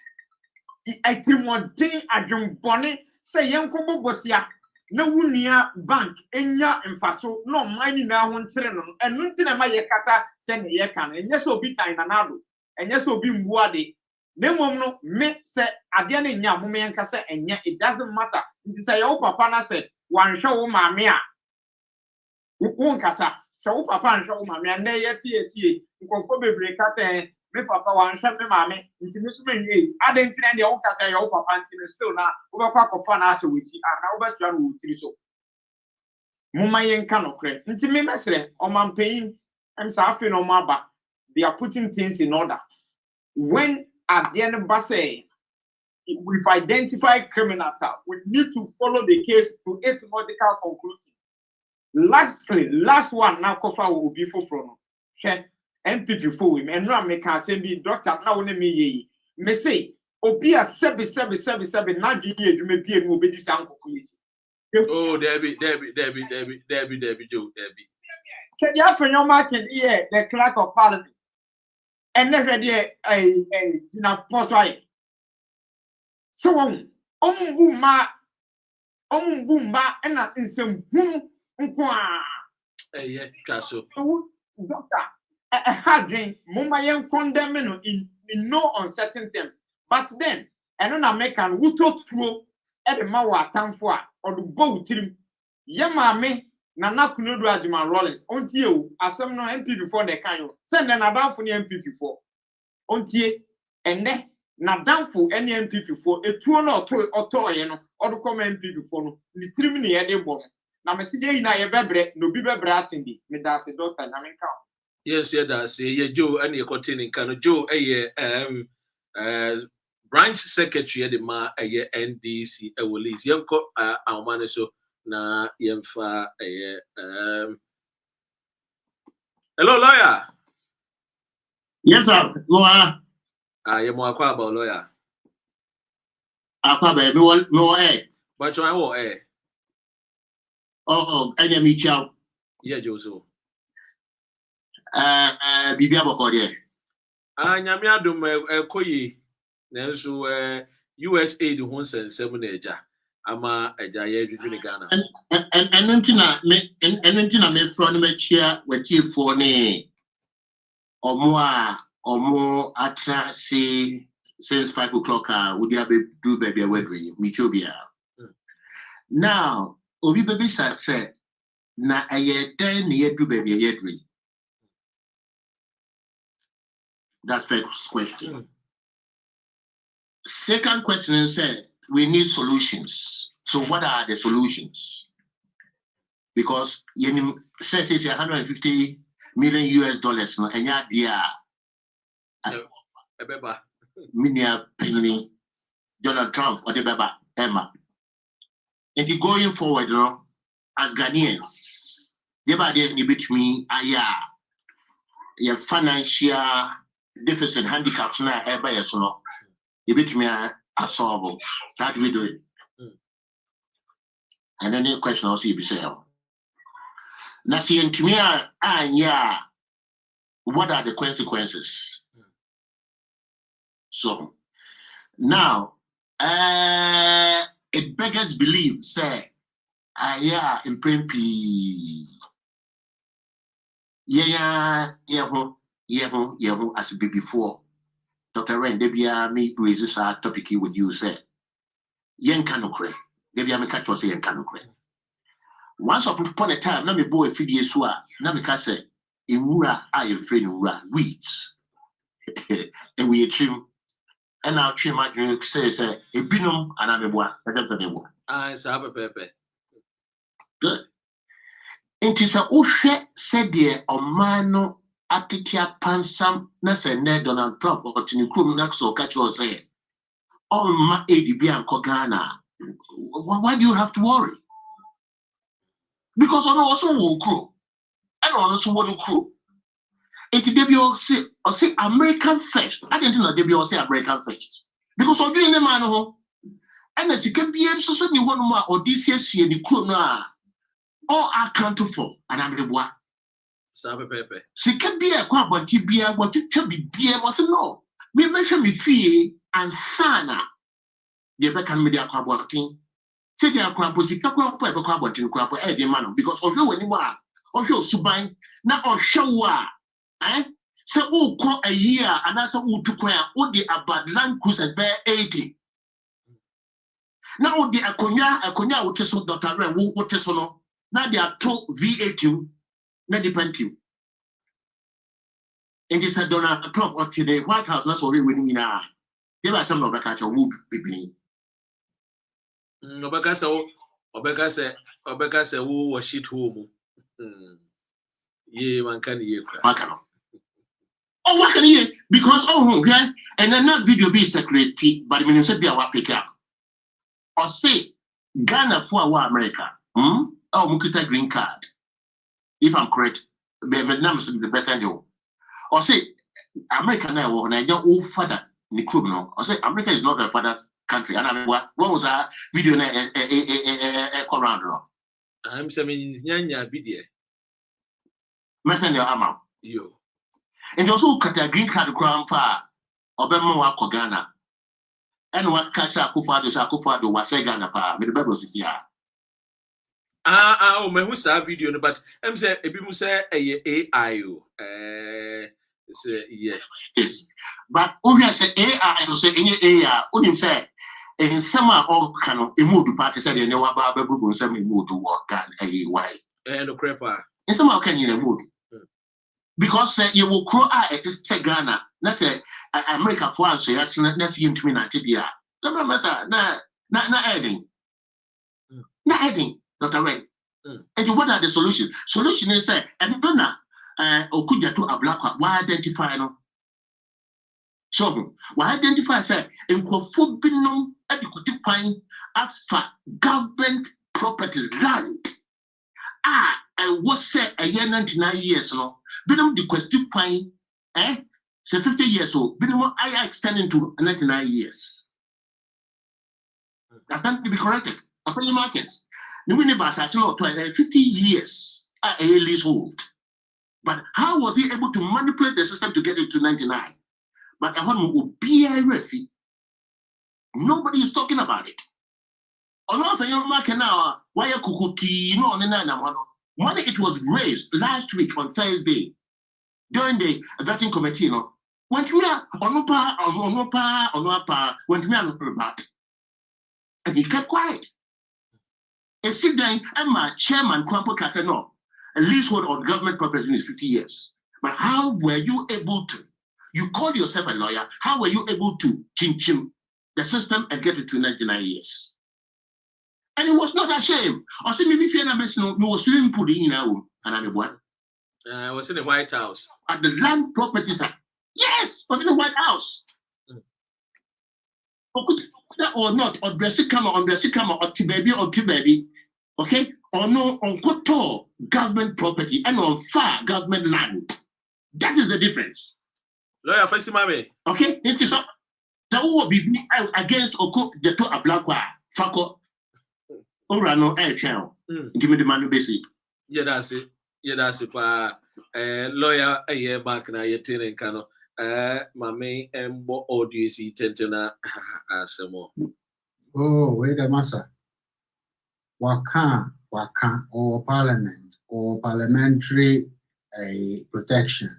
I think one thing I don't bonnet, say, Yanko Bosia. No near bank, enya and no money now one train, and nothing my yakata send a yakan, and yes, will be time anado, and yes, will be muade. No, me say, Adiana in Yamume and Cassa, and yet it doesn't matter. It is a old papa said, one show my mea. One cassa, so papa and show my mea, nay, yet, you can probably break us and me papa one shop me mammy, into Miss May. I didn't tell the old cassa, your papa, and still now, over quack of fun after which you are now best young with so. Mumayen cannot create. Into me, Messer, or man paying, and suffering on my back. They are putting things in order. When at the end of Basse, we've identified criminals, we need to follow the case to its logical conclusion. Last one now, Kofa will be for from. MPP for him, and Ram can send me doctor now. Me say, obi a sebi na dwi ye adwuma bi enu obedi sankoko yi. Oh, Debbie, Joe, Debbie. Can you have your market here, the clerk of parliament? And never there a Jinapor. So boom ma and not in some Yeah, Casso. Doctor, a hard drink, Mumayan condemn in no uncertain terms. But then, an American who took through at the Mawa town for or the boat team. Yamame, Nana Kunodu Ajima Rawlings, on you, as some no MP before the kind. Send an about for the MP before. On ye, and then, not down for any MP before, a 2 or 2 or 2 or the common MP before, the 3 minute a bomb. Now, Messi, na ye bebre, no be brassindi, me that's the doctor, and I mean count. Yes, yeah, that's yeah, Joe, and you're continuing. Can Joe, branch secretary at the ma NDC, Willis, Yanko, our man, so na Yemfa, hello, lawyer. Yes, sir. Lawyer. I am more about lawyer. Apa baby, no eh. But I will eh. Oh, I meet you. Yeah, Joe. Bibi aboko there. Nyame adom koyi nanso USA de ho nsensem na eja ama eja ya adwudwene Ghana. Enentina me fro ne machia wachiefo ne omo atra say since 5 o'clock would you be do baby wedri michobia. Now, obi baby say na aye den ye do baby yedri. That's first question. Second question is we need solutions. So what are the solutions? Because you says it's $150 million US no enya dia Ebeba minia penny Donald Trump or the beba Emma. And going forward, as Ghanaians, they ba dey between your financial deficit handicaps na eba yeso you bet me a solve. How do we do it? And then the question also be say now see in what are the consequences? So now it beggars believe say in Prempi yeah as a baby before Dr. Ren debia me raises a topic with you say yen canocre debia me catch was yen canocre once upon a time na me boy fidie so a na me ka say imura I am friend weeds and we trim and now trim my drink says a binum and I'm a boy I sabe pepe good it is a ushe said dear or mano Atikia Pansam Nasa Ned Donald Trump or Tinikum Naxo catch or say, oh, my ADB and Kogana. Why do you have to worry? Because on also one crew and also one crew. It debut say American first. I didn't know debut say American first. Because of doing the man and as you can be able to send you one more or this year see the crew now all accountable for and I'm the one. Sabe pepe. She can be a crab, but you be a what you should be was no. We mention me fee and sana. The Beckham media crab thing. Say they are crab, pussy, crab, the man, because of you anymore, of your subine, not on show. So, oh, crop a year, and that's a wood to quire, what they about land cruiser bear 80. Now, the Aconia, which is what Dr. Ren, what is on. Now they are told V18. Not depend you. And they said Donald Trump or today White House not so with me now. They were some of the catcher who be. Obeka say who was shit home. Ye man can ye cry. Oh, what can you? Because okay, and then that video be security, but when you said they are pick up. Or say Ghana for America. Oh, Mukita green card. If I'm correct, Vietnam is the best angle. Or say America now, and I don't old father no. I say America is not their father's country. And I mean, what was that video around? I'm saying nyanya bidie. Messenger your arm. Yo. And also cut a green card crown pa Obama Ghana. And what catch Akufado was say Ghana pa. Me the Bible says here. Oh, me who saw video no, but I'm say ebi mu say AI o. Say yeah. Yes. But only say AI no say any AI. Only say in summer all kind of mood party said you know about babu some mood to work and why. No crepa. In summer can you mood? Because you will crow it is Ghana. Let's say America for us, yes, let's see into me na adding. Not adding, Dr. Ray. And what are the solutions? Solution is say, and Donna Okuja to a black one, why identify no? So why identify say in Kofubinum adequate pine afa government properties land. I was say a year 99 years no. Binum the question pine, say 50 years old. Binum I extending to 99 years. That's not to be corrected. I find your markets. The winning bus has not 50 years at a leasehold. But how was he able to manipulate the system to get it to 99? But I want to be a refi. Nobody is talking about it. On all the young market now, why a kukuti, no, money it was raised last week on Thursday during the vetting committee, went me on went me about. And he kept quiet. And sit down, and my chairman, Kwampo, said, no, a leasehold on government property is 50 years. But how were you able to? You called yourself a lawyer. How were you able to chim the system and get it to 99 years? And he was not ashamed. I said, maybe if you're not missing, no swimming pool in our room. And I'm one. I was in the White House. At the land properties. Yes, I was in the White House. Or not, or dress it camera, or baby, okay? Or no, on koto government property and on far government land. That is the difference. Lawyer, first mame. Okay, it is up. That will be against Oko the to a black wire. Fako. Or no air channel. Give me the money basic. Yeah, that's it. Yeah, that's it. Lawyer, a year back now, you're telling Kano. Mame and what audio see tentena asemo. Oh, wait a massa. Waka, or parliament, or parliamentary protection.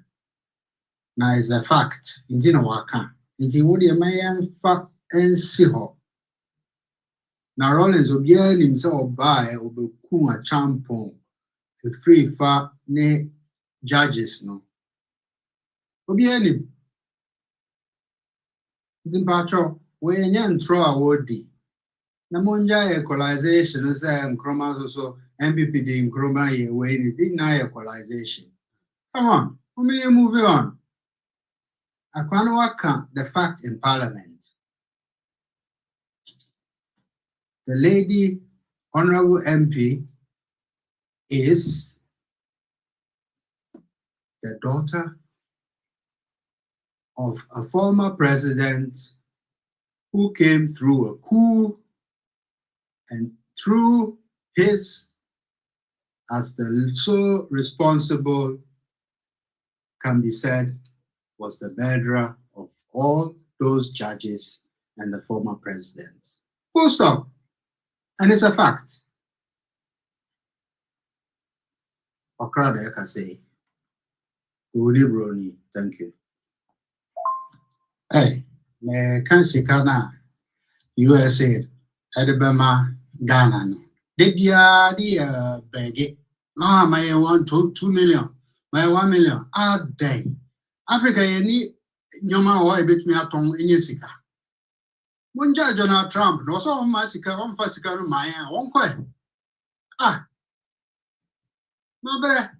Now is a fact. Indeed, waka. Indeed, what you may fact and see her. Now, Rawlings will be himself by or be a champon, a free far ne judges no. Obianim. The patro, when you throw a word. Namunja equalization is a chromas also MPP in chroma ye when it deny equalization. Come on, who may you move on? Akwanwaka, the fact in Parliament. The lady Honorable MP is the daughter of a former president who came through a coup and through his as the sole responsible can be said was the murderer of all those judges and the former presidents. Full stop. And it's a fact. Okrada I can say. Brony, thank you. Hey, me kansikana USA Edebema Ghana. Debia the beg. My 2 million. My 1 million. Ah day. Africa any nyoma or a bit me at on in Yesica. One judge Donald Trump, no so massacre, one fascicle, my one quite. Ah, my brother.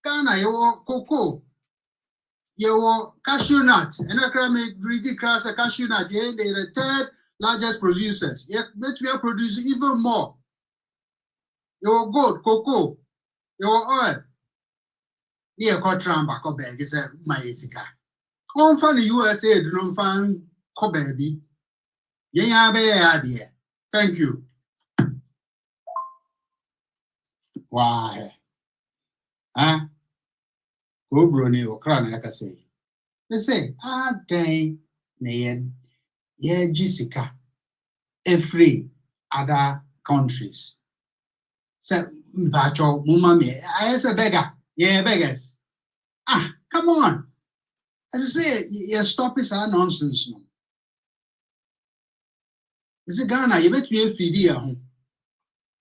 Ghana, you walk cocoa. You walk cashew nut, and I can make ridiculous a cashew nut. Yeah, they're the third largest producers. Yeah, but we are producing even more. Your gold, cocoa, your oil. Yeah, got Trump, I got bag, is my Yesica. On fan the USA, do not find co baby. Yeah, idea. Thank you. Why? Huh? Go brony or crown, like I say. They say, dang, yeah, Jessica, every other countries. So, Bacho, Mummy, I as a beggar, yeah, beggars. Come on. As I say, your stop is our nonsense. No. Is it Ghana? You bet me a feed home.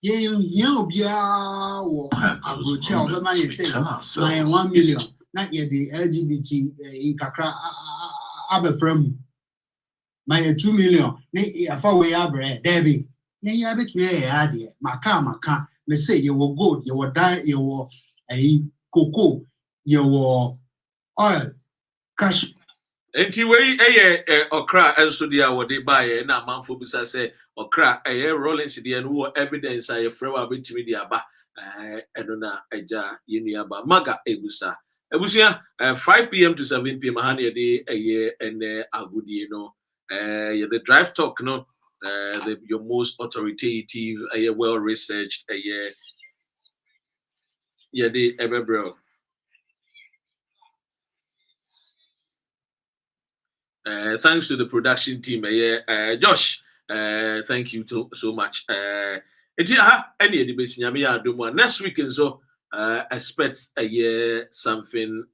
Yeah, you be a go child, but my say, my 1 million, not yet the LGBT Kakra Aberfram. My 2 million, if I wear bread, Debbie. Yeah, bet me a idea. My car, me say you will gold, you will die, you will a cocoa, you will oil, cash. Enti we okra enso dia wo de bae na manfo bisa say okra Rawlings dia no evidence aye frewa betimi dia ba eno na eja yenu aba maga ebusa 5 p.m. to 7 p.m. hane de ene agudie no the drive talk no your most authoritative well researched the ebebro. Thanks to the production team, Josh. Thank you so much. Next week and so expect something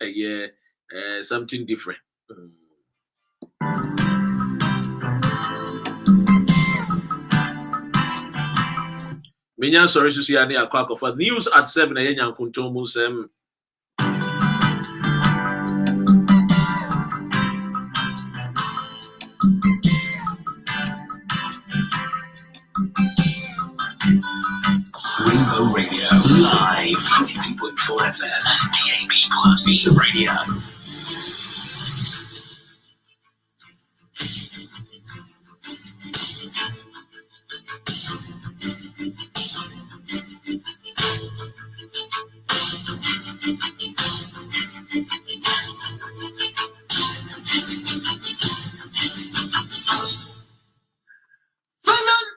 something different. Menya sorry to see any akwa for news at 7 a.m. Rainbow Radio, live 92.4 FM, DAB Plus Radio.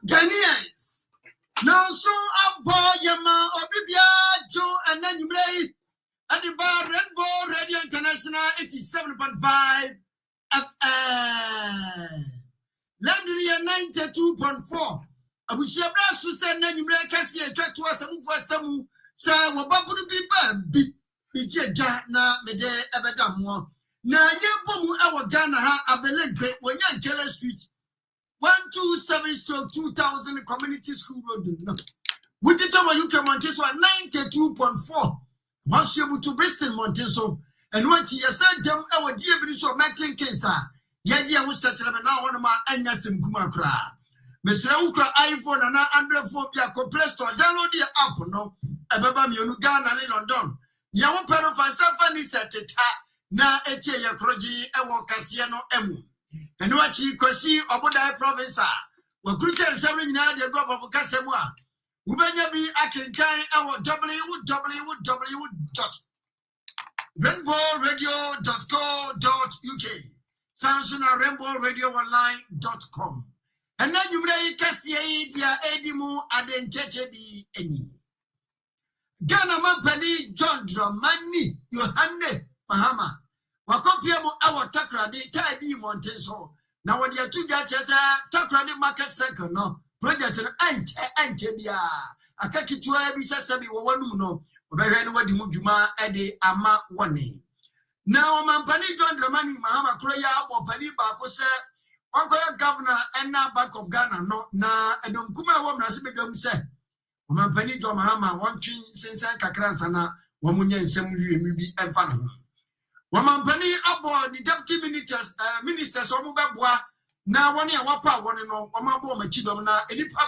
Ghanaians, now so a boy, Yama, Obibia, Joe, and then you play at the bar Rainbow Radio International 87.5 FM. Landria 92.4. Abusia Brasu said, then you break Cassia, track to us for some, sir, what Babu be Bija na Mede Ebedamo. Na Yabu, our Ghana, I believe, when you're Jealous Street. 127/2000 Community School Road. With the time you come on this one 92.4. Once you able to Bristol Monteso and what you said them our dear British or Martin Kesa. Yadia was such a now one of my Anyasim Kumakra. Mr. Ukra iPhone and Android phone ya Play Store download the app no Ababa Uganda in London. Yawo pero for Safani Sateta na etie ya kroji ewo Kasiano emu. And what you can see about that province, when Christian Assembly now the drop of Casemwa, Ubanya be I can kind our www.rainbowradio.co.uk, Samsung rainbowradioonline.com. And then you may Cassia dia Edimu Aden Chechebi any. Ghana Mampani John Dramani, Yohane Mahama. Wakopia mu awa takrade tadi montenso na wodi atuga chesa takrade market circle no project no ante bia akakitwa bi sasabi wo wanum no obehwe no wadi mu dwuma ede ama woni na o mampani John Dramani Mahama kroya abopani ba ko se onkoya governor ena Bank of Ghana no na edom kuma wo na se bedom se o mampani John Mahama wontwin sensan kakra sana wo munye nsem wiemi bi emfa no Wamampani abo the deputy ministers omu beboa na woni a wapa woni no omabo machidom na enipa